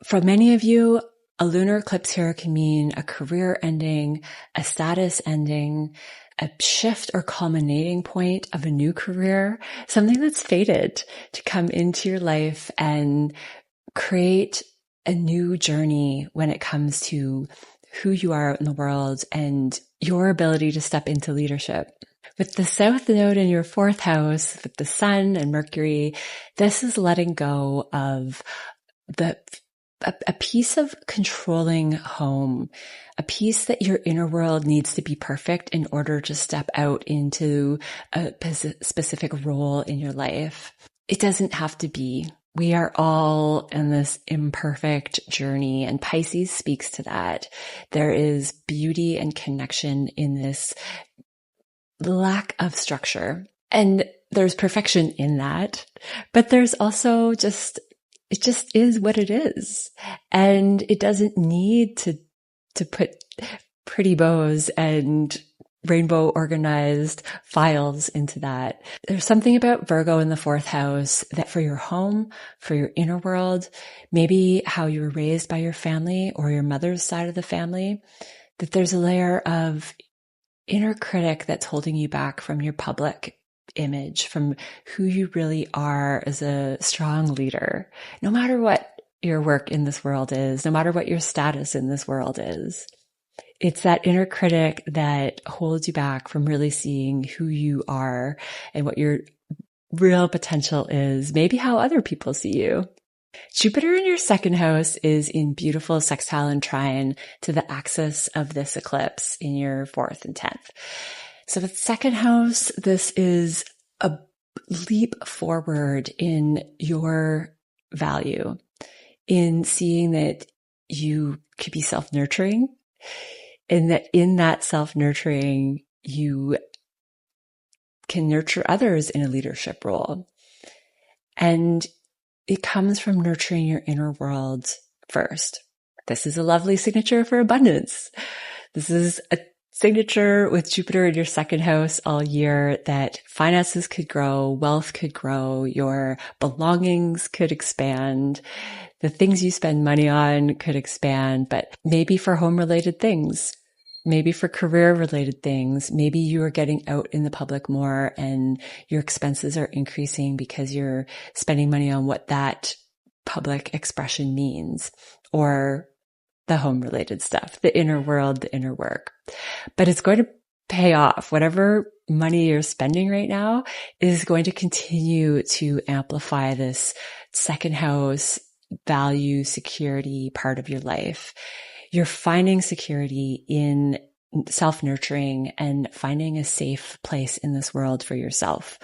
For many of you, a lunar eclipse here can mean a career ending, a status ending, a shift or culminating point of a new career, something that's fated to come into your life and create a new journey when it comes to who you are out in the world and your ability to step into leadership. With the South Node in your fourth house, with the Sun and Mercury, this is letting go of a piece of controlling home, a piece that your inner world needs to be perfect in order to step out into a specific role in your life. It doesn't have to be. We are all in this imperfect journey, and Pisces speaks to that. There is beauty and connection in this lack of structure, and there's perfection in that, but there's also it just is what it is. And it doesn't need to put pretty bows and rainbow organized files into that. There's something about Virgo in the fourth house that for your home, for your inner world, maybe how you were raised by your family or your mother's side of the family, that there's a layer of inner critic that's holding you back from your public image, from who you really are as a strong leader, no matter what your work in this world is, no matter what your status in this world is. It's that inner critic that holds you back from really seeing who you are and what your real potential is, maybe how other people see you. Jupiter in your second house is in beautiful sextile and trine to the axis of this eclipse in your 4th and 10th. So the second house, this is a leap forward in your value, in seeing that you could be self-nurturing, and that in that self-nurturing, you can nurture others in a leadership role. And it comes from nurturing your inner world first. This is a lovely signature for abundance. This is a signature with Jupiter in your second house all year that finances could grow, wealth could grow, your belongings could expand, the things you spend money on could expand, but maybe for home-related things. Maybe for career-related things. Maybe you are getting out in the public more and your expenses are increasing because you're spending money on what that public expression means, or the home-related stuff, the inner world, the inner work. But it's going to pay off. Whatever money you're spending right now is going to continue to amplify this second house value, security part of your life. You're finding security in self-nurturing and finding a safe place in this world for yourself.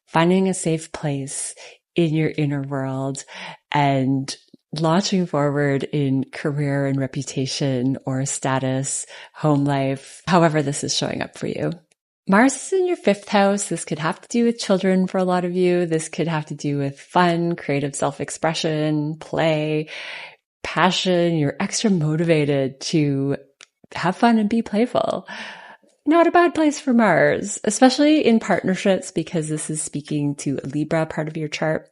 Finding a safe place in your inner world and launching forward in career and reputation or status, home life, however this is showing up for you. Mars is in your fifth house. This could have to do with children for a lot of you. This could have to do with fun, creative self-expression, play, passion. You're extra motivated to have fun and be playful. Not a bad place for Mars, especially in partnerships, because this is speaking to a Libra part of your chart.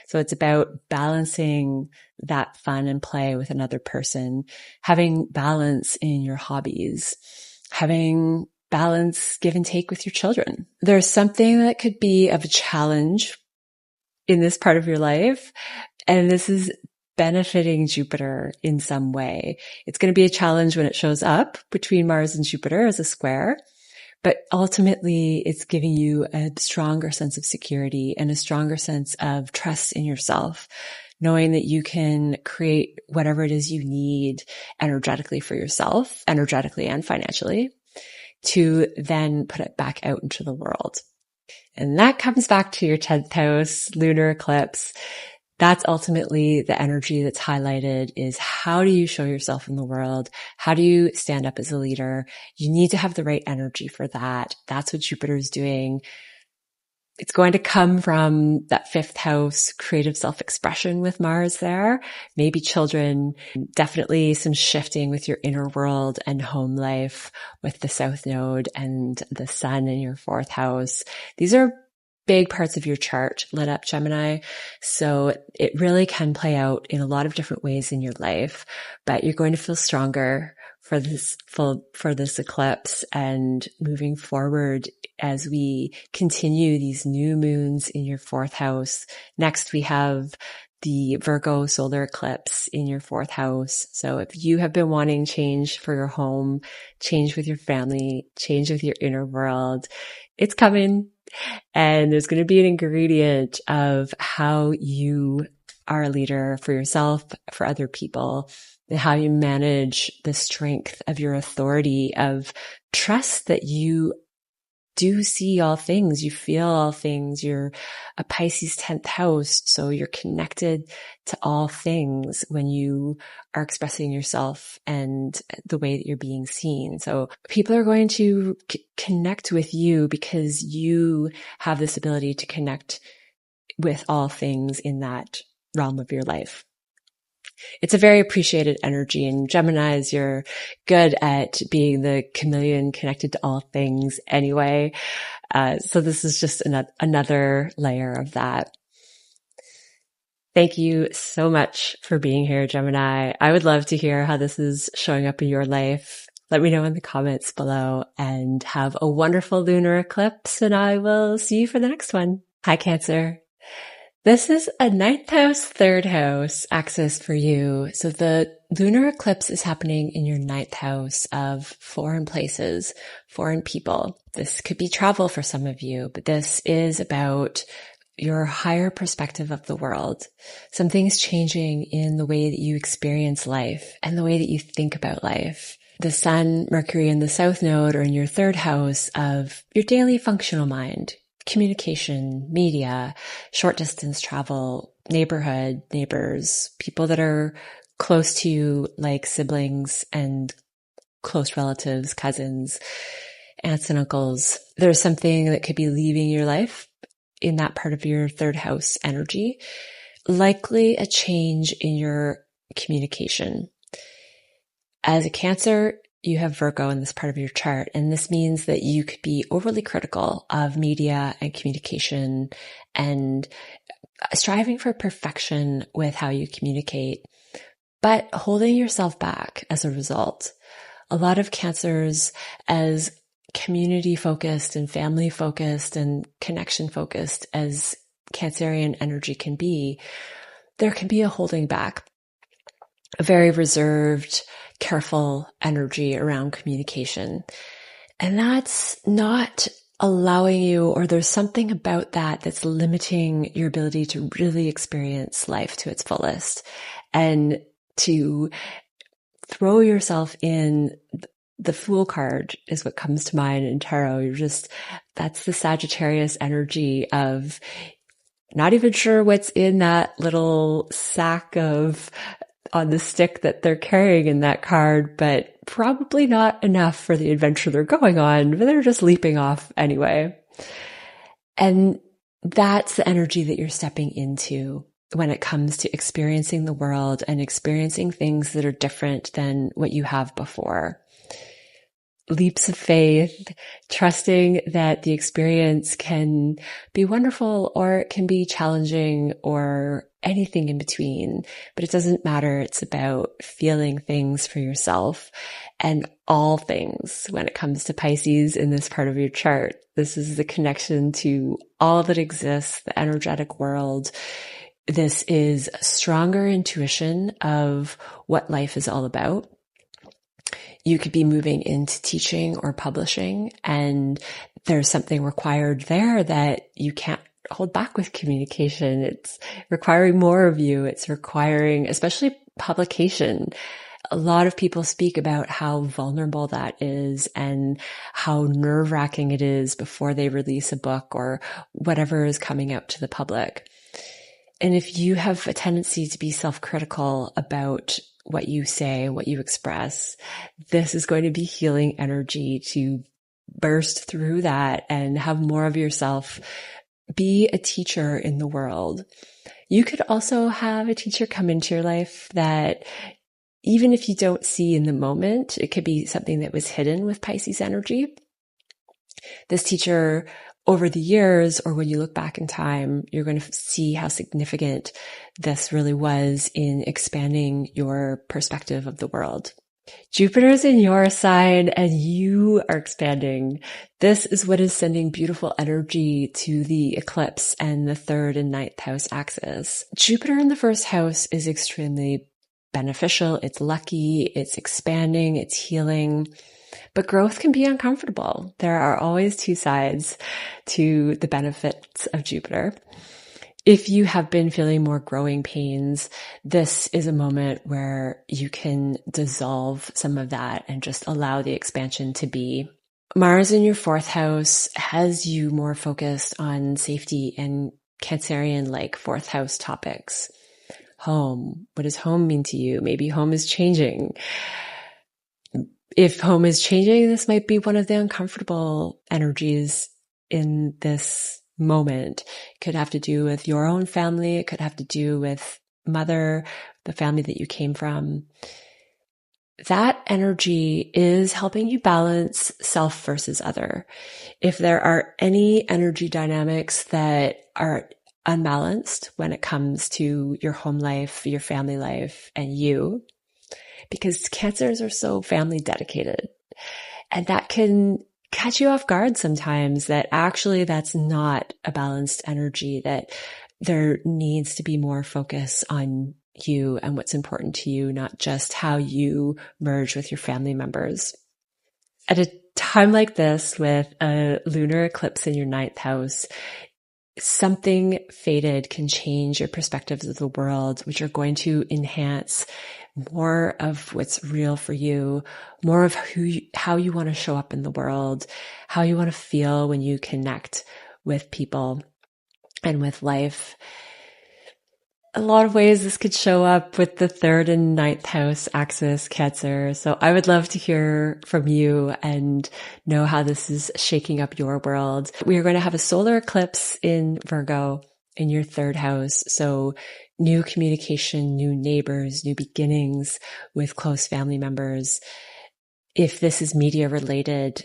So it's about balancing that fun and play with another person, having balance in your hobbies, having balance, give and take with your children. There's something that could be of a challenge in this part of your life, and this is benefiting Jupiter in some way. It's going to be a challenge when it shows up between Mars and Jupiter as a square, but ultimately it's giving you a stronger sense of security and a stronger sense of trust in yourself, knowing that you can create whatever it is you need energetically for yourself, energetically and financially, to then put it back out into the world. And that comes back to your 10th house, lunar eclipse. That's ultimately the energy that's highlighted, is how do you show yourself in the world? How do you stand up as a leader? You need to have the right energy for that. That's what Jupiter is doing. It's going to come from that fifth house, creative self-expression with Mars there. Maybe children, definitely some shifting with your inner world and home life with the South Node and the Sun in your fourth house. These are big parts of your chart lit up, Gemini. So it really can play out in a lot of different ways in your life, but you're going to feel stronger for this eclipse and moving forward as we continue these new moons in your fourth house. Next, we have the Virgo solar eclipse in your fourth house. So if you have been wanting change for your home, change with your family, change with your inner world, it's coming. And there's going to be an ingredient of how you are a leader for yourself, for other people, and how you manage the strength of your authority, of trust that you do see all things, you feel all things. You're a Pisces 10th house, so you're connected to all things when you are expressing yourself and the way that you're being seen. So people are going to connect with you because you have this ability to connect with all things in that realm of your life. It's a very appreciated energy, and Geminis, you're good at being the chameleon connected to all things anyway. So this is just another layer of that. Thank you so much for being here, Gemini. I would love to hear how this is showing up in your life. Let me know in the comments below, and have a wonderful lunar eclipse, and I will see you for the next one. Hi, Cancer. This is a 9th house, 3rd house axis for you. So the lunar eclipse is happening in your 9th house of foreign places, foreign people. This could be travel for some of you, but this is about your higher perspective of the world. Something's changing in the way that you experience life and the way that you think about life. The Sun, Mercury, and the South Node are in your 3rd house of your daily functional mind. Communication, media, short distance travel, neighborhood, neighbors, people that are close to you, like siblings and close relatives, cousins. aunts and uncles. There's something that could be leaving your life in that part of your third house energy, likely a change in your communication. As a Cancer, you have Virgo in this part of your chart, and this means that you could be overly critical of media and communication and striving for perfection with how you communicate, but holding yourself back as a result. A lot of Cancers, as community focused and family focused and connection focused as Cancerian energy can be, there can be a holding back, a very reserved, careful energy around communication. And that's not allowing you, or there's something about that that's limiting your ability to really experience life to its fullest and to throw yourself in. The Fool card is what comes to mind in tarot. That's the Sagittarius energy of not even sure what's in that little sack on the stick that they're carrying in that card, but probably not enough for the adventure they're going on, but they're just leaping off anyway. And that's the energy that you're stepping into when it comes to experiencing the world and experiencing things that are different than what you have before. Leaps of faith, trusting that the experience can be wonderful or it can be challenging or anything in between, but it doesn't matter. It's about feeling things for yourself and all things when it comes to Pisces in this part of your chart. This is the connection to all that exists, the energetic world. This is a stronger intuition of what life is all about. You could be moving into teaching or publishing, and there's something required there that you can't hold back with communication. It's requiring more of you. It's requiring, especially publication. A lot of people speak about how vulnerable that is and how nerve-wracking it is before they release a book or whatever is coming out to the public. And if you have a tendency to be self-critical about what you say, what you express, this is going to be healing energy to burst through that and have more of yourself be a teacher in the world. You could also have a teacher come into your life that even if you don't see in the moment, it could be something that was hidden with Pisces energy. This teacher over the years, or when you look back in time, you're going to see how significant this really was in expanding your perspective of the world. Jupiter's in your sign and you are expanding. This is what is sending beautiful energy to the eclipse and the 3rd and 9th house axis. Jupiter in the 1st house is extremely beneficial. It's lucky. It's expanding. It's healing. But growth can be uncomfortable. There are always two sides to the benefits of Jupiter. If you have been feeling more growing pains, this is a moment where you can dissolve some of that and just allow the expansion to be. Mars in your 4th house has you more focused on safety and Cancerian-like 4th house topics. Home. What does home mean to you? Maybe home is changing. If home is changing, this might be one of the uncomfortable energies in this moment. It could have to do with your own family. It could have to do with mother, the family that you came from. That energy is helping you balance self versus other. If there are any energy dynamics that are unbalanced when it comes to your home life, your family life, and you, because Cancers are so family dedicated, and that can catch you off guard sometimes that actually that's not a balanced energy, that there needs to be more focus on you and what's important to you, not just how you merge with your family members. At a time like this, with a lunar eclipse in your 9th house, something fated can change your perspectives of the world, which are going to enhance more of what's real for you, more of how you want to show up in the world, how you want to feel when you connect with people and with life. a lot of ways this could show up with the 3rd and 9th house axis Cancer. So I would love to hear from you and know how this is shaking up your world. We are going to have a solar eclipse in Virgo in your 3rd house. So new communication, new neighbors, new beginnings with close family members. If this is media related,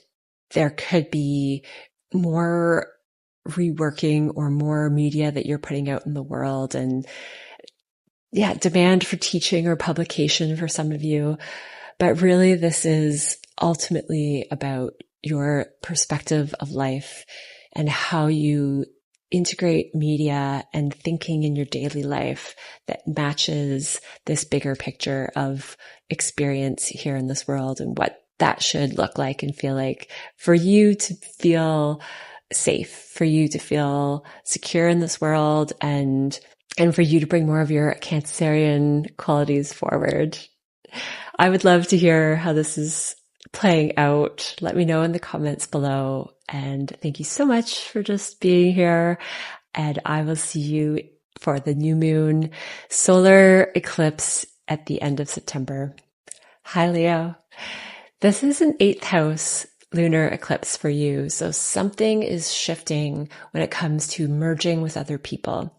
there could be more reworking or more media that you're putting out in the world, and demand for teaching or publication for some of you. But really, this is ultimately about your perspective of life and how you integrate media and thinking in your daily life that matches this bigger picture of experience here in this world and what that should look like and feel like for you to feel safe, for you to feel secure in this world, and for you to bring more of your Cancerian qualities forward. I would love to hear how this is playing out. Let me know in the comments below. And thank you so much for just being here. And I will see you for the new moon solar eclipse at the end of September. Hi, Leo. This is an 8th house lunar eclipse for you. So something is shifting when it comes to merging with other people.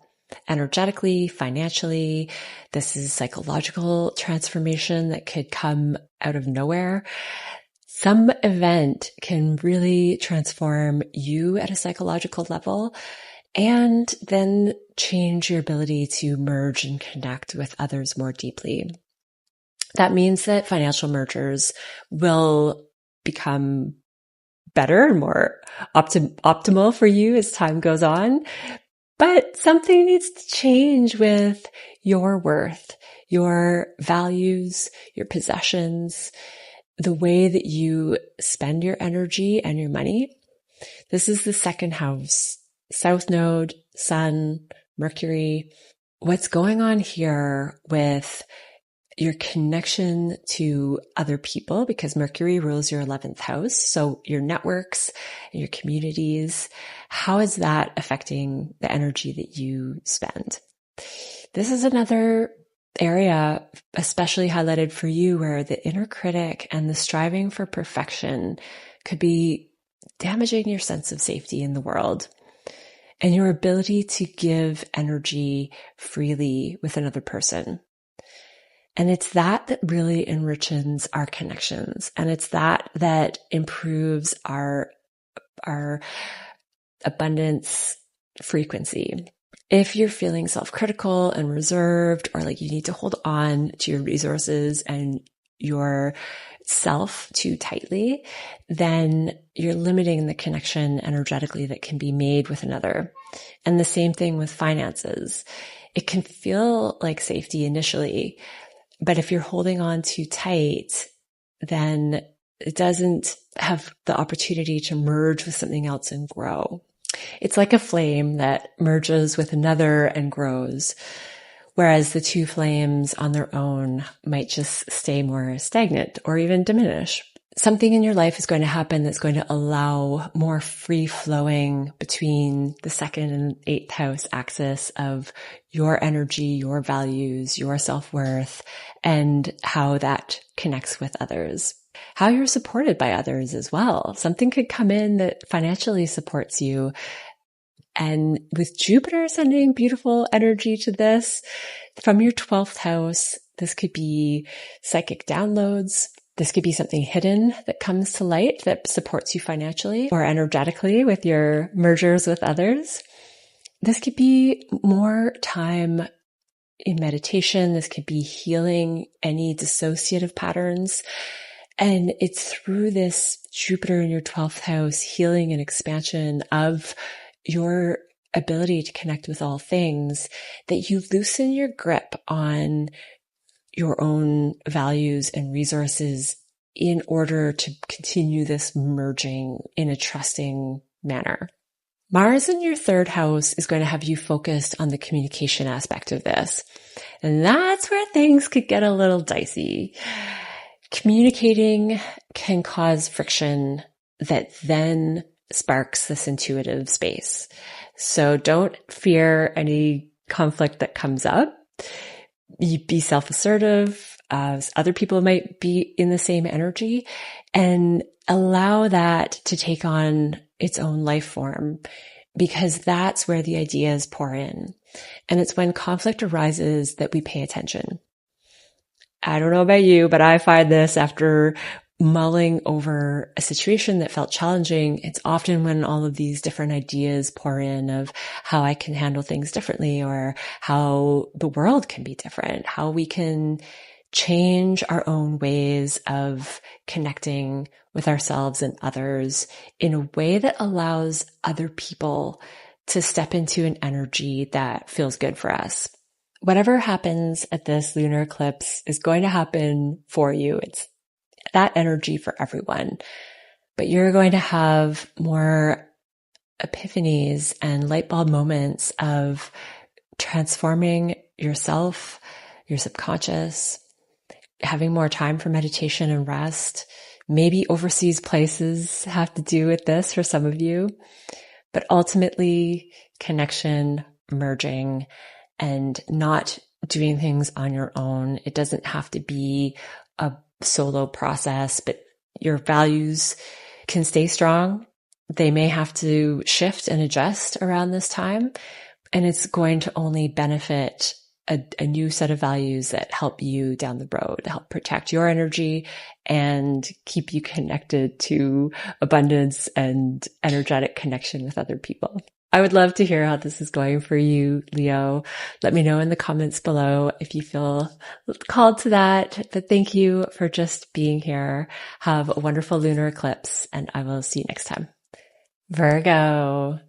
Energetically, financially, this is psychological transformation that could come out of nowhere. Some event can really transform you at a psychological level and then change your ability to merge and connect with others more deeply. That means that financial mergers will become better and more optimal for you as time goes on. But something needs to change with your worth, your values, your possessions, the way that you spend your energy and your money. This is the 2nd house, South Node, Sun, Mercury. What's going on here with your connection to other people, because Mercury rules your 11th house. So your networks and your communities, how is that affecting the energy that you spend? This is another area, especially highlighted for you, where the inner critic and the striving for perfection could be damaging your sense of safety in the world and your ability to give energy freely with another person. And it's that really enriches our connections. And it's that improves our abundance frequency. If you're feeling self-critical and reserved, or like you need to hold on to your resources and your self too tightly, then you're limiting the connection energetically that can be made with another. And the same thing with finances. It can feel like safety initially, but if you're holding on too tight, then it doesn't have the opportunity to merge with something else and grow. It's like a flame that merges with another and grows, whereas the two flames on their own might just stay more stagnant or even diminish. Something in your life is going to happen that's going to allow more free flowing between the 2nd and 8th house axis of your energy, your values, your self-worth, and how that connects with others. How you're supported by others as well. Something could come in that financially supports you. And with Jupiter sending beautiful energy to this from your 12th house, this could be psychic downloads. This could be something hidden that comes to light that supports you financially or energetically with your mergers with others. This could be more time in meditation. This could be healing any dissociative patterns. And it's through this Jupiter in your 12th house healing and expansion of your ability to connect with all things that you loosen your grip on your own values and resources in order to continue this merging in a trusting manner. Mars in your 3rd house is going to have you focused on the communication aspect of this. And that's where things could get a little dicey. Communicating can cause friction that then sparks this intuitive space. So don't fear any conflict that comes up. You be self-assertive, as other people might be in the same energy, and allow that to take on its own life form, because that's where the ideas pour in. And it's when conflict arises that we pay attention. I don't know about you, but I find this after mulling over a situation that felt challenging. It's often when all of these different ideas pour in of how I can handle things differently, or how the world can be different, how we can change our own ways of connecting with ourselves and others in a way that allows other people to step into an energy that feels good for us. Whatever happens at this lunar eclipse is going to happen for you. It's that energy for everyone, but you're going to have more epiphanies and light bulb moments of transforming yourself, your subconscious, having more time for meditation and rest. Maybe overseas places have to do with this for some of you, but ultimately connection, merging, and not doing things on your own. It doesn't have to be a solo process, but your values can stay strong. They may have to shift and adjust around this time, and it's going to only benefit a new set of values that help you down the road, help protect your energy and keep you connected to abundance and energetic connection with other people. I would love to hear how this is going for you, Leo. Let me know in the comments below if you feel called to that. But thank you for just being here. Have a wonderful lunar eclipse, and I will see you next time. Virgo,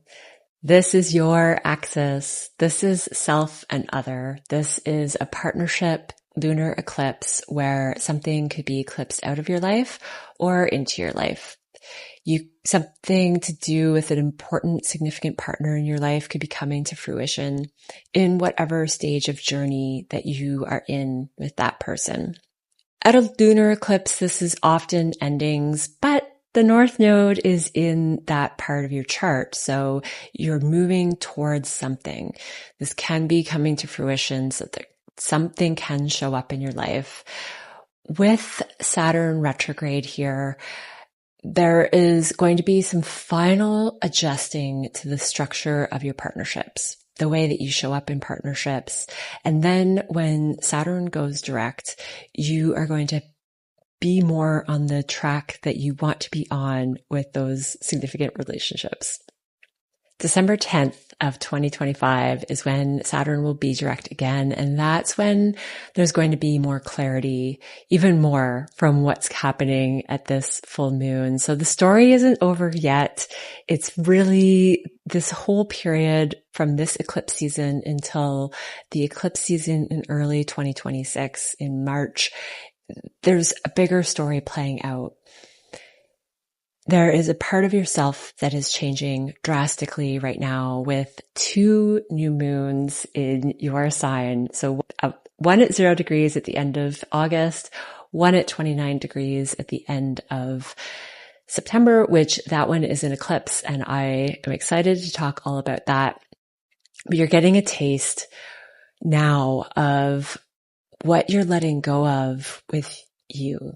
this is your axis. This is self and other. This is a partnership lunar eclipse where something could be eclipsed out of your life or into your life. Something to do with an important, significant partner in your life could be coming to fruition in whatever stage of journey that you are in with that person. At a lunar eclipse, this is often endings, but the North Node is in that part of your chart. So you're moving towards something. This can be coming to fruition so that something can show up in your life. With Saturn retrograde here, there is going to be some final adjusting to the structure of your partnerships, the way that you show up in partnerships. And then when Saturn goes direct, you are going to be more on the track that you want to be on with those significant relationships. December 10th of 2025 is when Saturn will be direct again. And that's when there's going to be more clarity, even more from what's happening at this full moon. So the story isn't over yet. It's really this whole period from this eclipse season until the eclipse season in early 2026 in March. There's a bigger story playing out. There is a part of yourself that is changing drastically right now with 2 new moons in your sign. So one at 0 degrees at the end of August, one at 29 degrees at the end of September, which that one is an eclipse. And I am excited to talk all about that. But you're getting a taste now of what you're letting go of with you.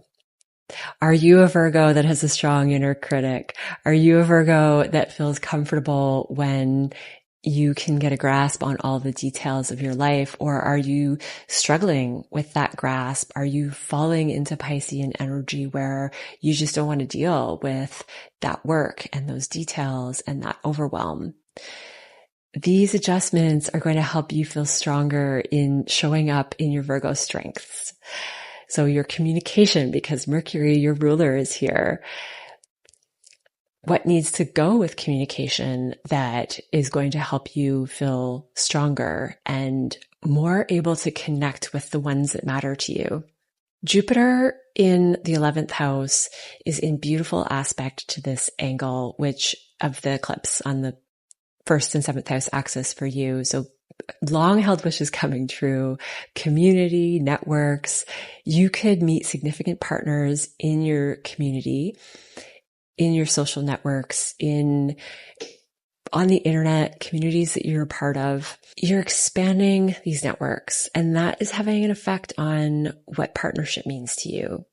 Are you a Virgo that has a strong inner critic? Are you a Virgo that feels comfortable when you can get a grasp on all the details of your life? Or are you struggling with that grasp? Are you falling into Piscean energy where you just don't want to deal with that work and those details and that overwhelm? These adjustments are going to help you feel stronger in showing up in your Virgo strengths. So your communication, because Mercury, your ruler, is here. What needs to go with communication that is going to help you feel stronger and more able to connect with the ones that matter to you? Jupiter in the 11th house is in beautiful aspect to this angle, which of the eclipse on the 1st and 7th house axis for you. So long held wishes coming true, community, networks. You could meet significant partners in your community, in your social networks, in on the internet, communities that you're a part of, you're expanding these networks, and that is having an effect on what partnership means to you.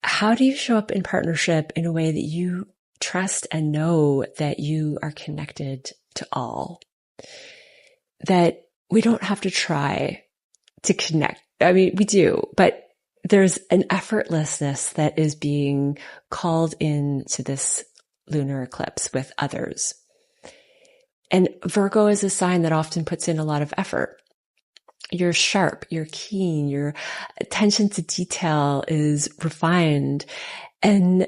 How do you show up in partnership in a way that you trust and know that you are connected to all? That we don't have to try to connect. I mean, we do, but there's an effortlessness that is being called into this lunar eclipse with others. And Virgo is a sign that often puts in a lot of effort. You're sharp, you're keen, your attention to detail is refined, and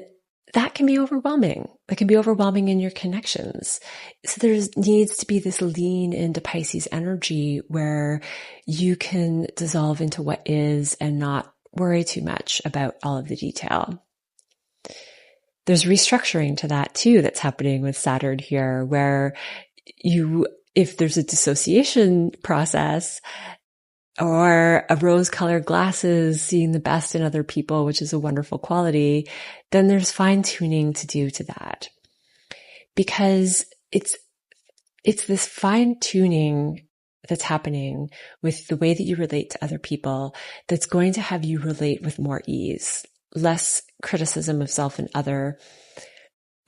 that can be overwhelming. It can be overwhelming in your connections. So there needs to be this lean into Pisces energy where you can dissolve into what is and not worry too much about all of the detail. There's restructuring to that too that's happening with Saturn here, where if there's a dissociation process or a rose-colored glasses, seeing the best in other people, which is a wonderful quality, then there's fine-tuning to do to that. Because it's this fine-tuning that's happening with the way that you relate to other people that's going to have you relate with more ease, less criticism of self and other,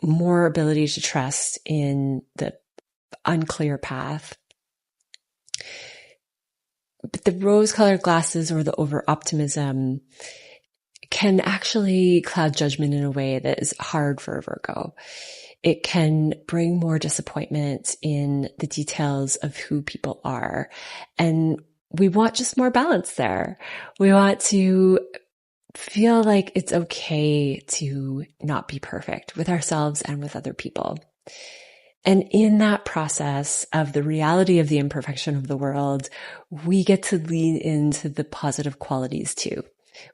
more ability to trust in the unclear path. But the rose-colored glasses or the over-optimism can actually cloud judgment in a way that is hard for a Virgo. It can bring more disappointment in the details of who people are. And we want just more balance there. We want to feel like it's okay to not be perfect with ourselves and with other people. And in that process of the reality of the imperfection of the world, we get to lean into the positive qualities too.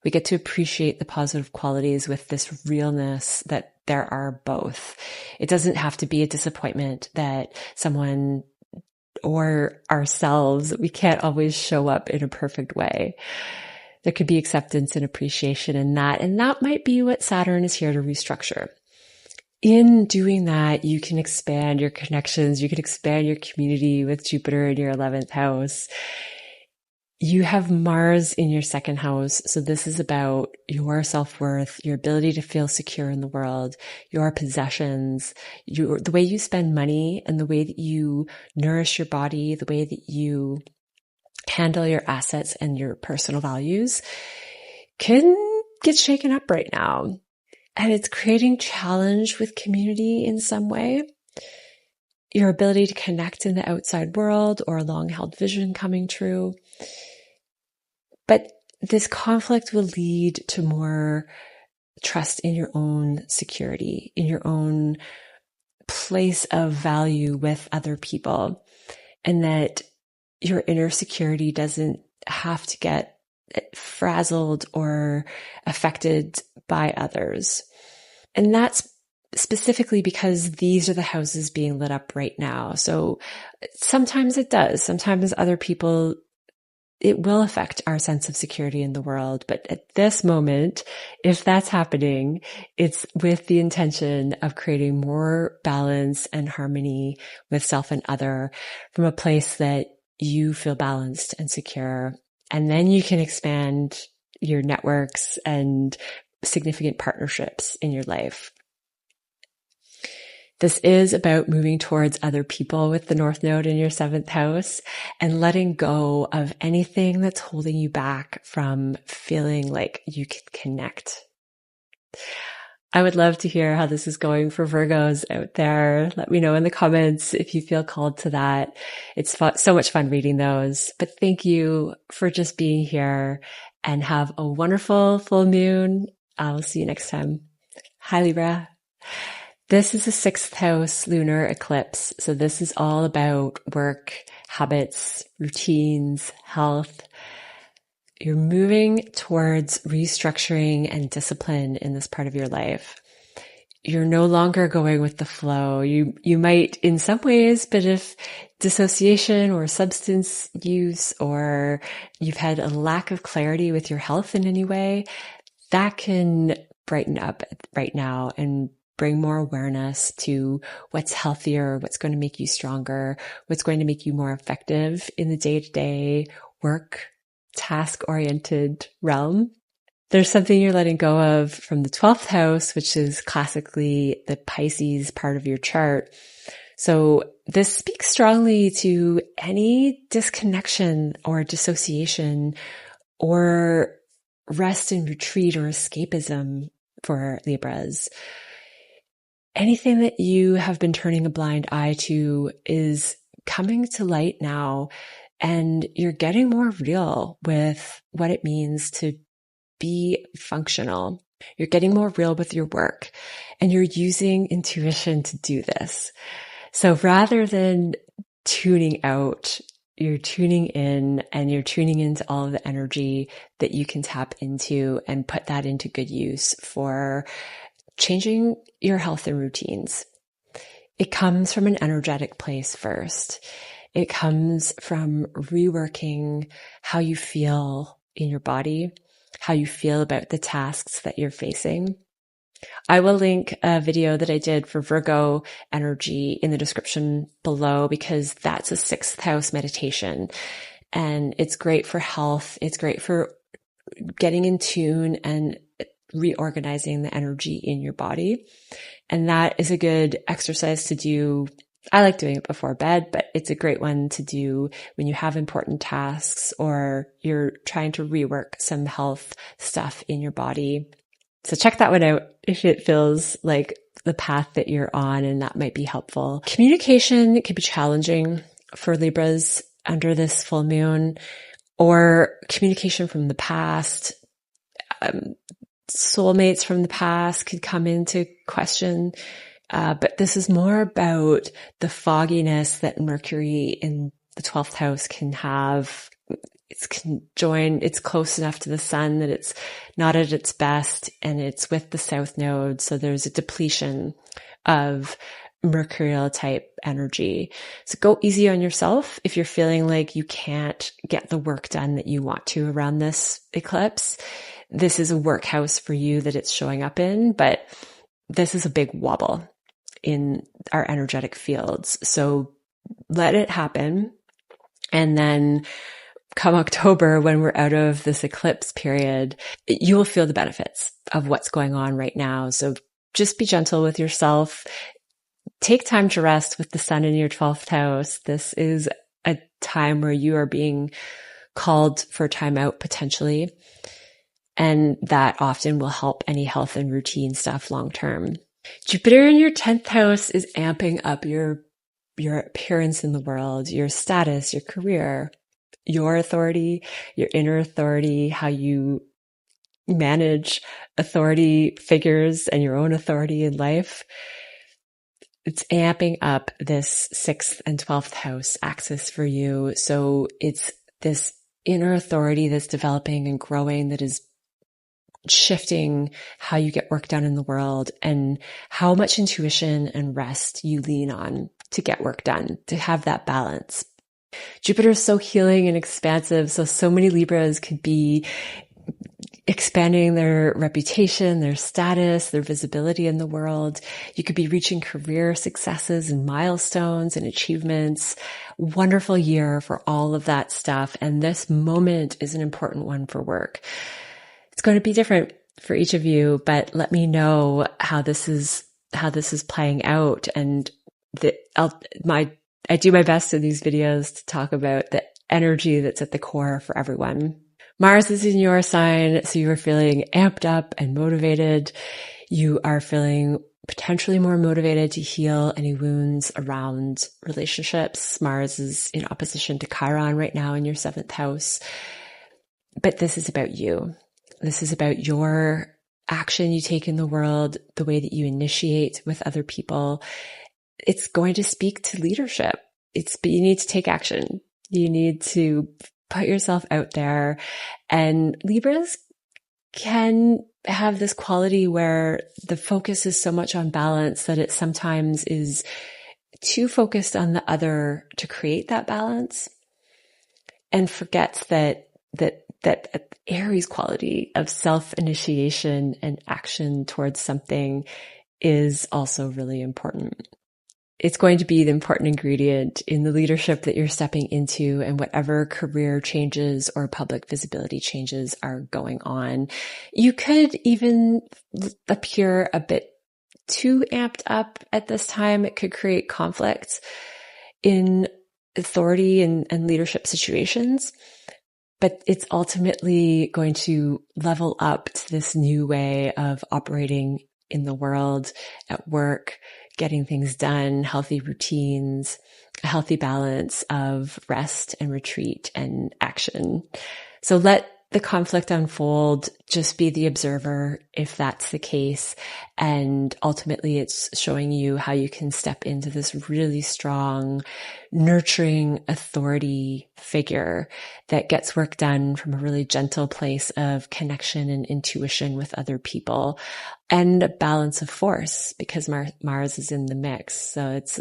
We get to appreciate the positive qualities with this realness that there are both. It doesn't have to be a disappointment that someone or ourselves, we can't always show up in a perfect way. There could be acceptance and appreciation in that. And that might be what Saturn is here to restructure. In doing that, you can expand your connections. You can expand your community with Jupiter in your 11th house. You have Mars in your second house. So this is about your self-worth, your ability to feel secure in the world, your possessions, the way you spend money and the way that you nourish your body, the way that you handle your assets and your personal values can get shaken up right now. And it's creating challenge with community in some way. Your ability to connect in the outside world or a long-held vision coming true. But this conflict will lead to more trust in your own security, in your own place of value with other people, and that your inner security doesn't have to get frazzled or affected by others. And that's specifically because these are the houses being lit up right now. So sometimes it does. Sometimes other people, it will affect our sense of security in the world. But at this moment, if that's happening, it's with the intention of creating more balance and harmony with self and other from a place that you feel balanced and secure. And then you can expand your networks and significant partnerships in your life. This is about moving towards other people with the North Node in your 7th house and letting go of anything that's holding you back from feeling like you can connect. I would love to hear how this is going for Virgos out there. Let me know in the comments if you feel called to that. It's so much fun reading those. But thank you for just being here and have a wonderful full moon. I'll see you next time. Hi, Libra. This is a 6th house lunar eclipse. So this is all about work, habits, routines, health. You're moving towards restructuring and discipline in this part of your life. You're no longer going with the flow. You might in some ways, but if dissociation or substance use or you've had a lack of clarity with your health in any way, that can brighten up right now and bring more awareness to what's healthier, what's going to make you stronger, what's going to make you more effective in the day-to-day work, task-oriented realm. There's something you're letting go of from the 12th house, which is classically the Pisces part of your chart. So this speaks strongly to any disconnection or dissociation or rest and retreat or escapism for Libras. Anything that you have been turning a blind eye to is coming to light now, and you're getting more real with what it means to be functional. You're getting more real with your work, and you're using intuition to do this. So rather than tuning out, you're tuning in, and you're tuning into all of the energy that you can tap into and put that into good use for changing your health and routines. It comes from an energetic place first. It comes from reworking how you feel in your body, how you feel about the tasks that you're facing. I will link a video that I did for Virgo energy in the description below, because that's a 6th house meditation, and it's great for health. It's great for getting in tune and reorganizing the energy in your body. And that is a good exercise to do. I like doing it before bed, but it's a great one to do when you have important tasks or you're trying to rework some health stuff in your body. So check that one out if it feels like the path that you're on, and that might be helpful. Communication can be challenging for Libras under this full moon, or communication from the past. Soulmates from the past could come into question. But this is more about the fogginess that Mercury in the 12th house can have. It's close enough to the sun that it's not at its best, and it's with the south node. So there's a depletion of mercurial type energy. So go easy on yourself if you're feeling like you can't get the work done that you want to around this eclipse. This is a work house for you that it's showing up in, but this is a big wobble in our energetic fields. So let it happen. And then come October, when we're out of this eclipse period, you will feel the benefits of what's going on right now. So just be gentle with yourself. Take time to rest with the sun in your 12th house. This is a time where you are being called for time out potentially. And that often will help any health and routine stuff long term. Jupiter in your 10th house is amping up your appearance in the world, your status, your career, your authority, your inner authority, how you manage authority figures and your own authority in life. It's amping up this 6th and 12th house axis for you. So it's this inner authority that's developing and growing, that is shifting how you get work done in the world and how much intuition and rest you lean on to get work done, to have that balance. Jupiter is so healing and expansive. So many Libras could be expanding their reputation, their status, their visibility in the world. You could be reaching career successes and milestones and achievements. Wonderful year for all of that stuff. And this moment is an important one for work. It's going to be different for each of you, but let me know how this is playing out. And I do my best in these videos to talk about the energy that's at the core for everyone. Mars is in your sign, so you are feeling amped up and motivated. You are feeling potentially more motivated to heal any wounds around relationships. Mars is in opposition to Chiron right now in your 7th house. But this is about you. This is about your action you take in the world, the way that you initiate with other people. It's going to speak to leadership. But you need to take action. You need to put yourself out there. And Libras can have this quality where the focus is so much on balance that it sometimes is too focused on the other to create that balance, and forgets that Aries quality of self-initiation and action towards something is also really important. It's going to be the important ingredient in the leadership that you're stepping into and whatever career changes or public visibility changes are going on. You could even appear a bit too amped up at this time. It could create conflicts in authority and leadership situations, but it's ultimately going to level up to this new way of operating in the world, at work, getting things done, healthy routines, a healthy balance of rest and retreat and action. So let the conflict unfold. Just be the observer if that's the case. And ultimately it's showing you how you can step into this really strong, nurturing authority figure that gets work done from a really gentle place of connection and intuition with other people and a balance of force, because Mars is in the mix. So it's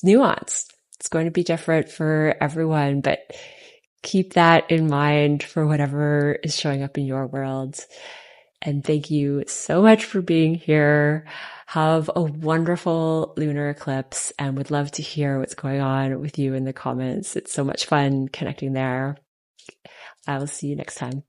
nuanced. It's going to be different for everyone, but keep that in mind for whatever is showing up in your world. And thank you so much for being here. Have a wonderful lunar eclipse and would love to hear what's going on with you in the comments. It's so much fun connecting there. I will see you next time.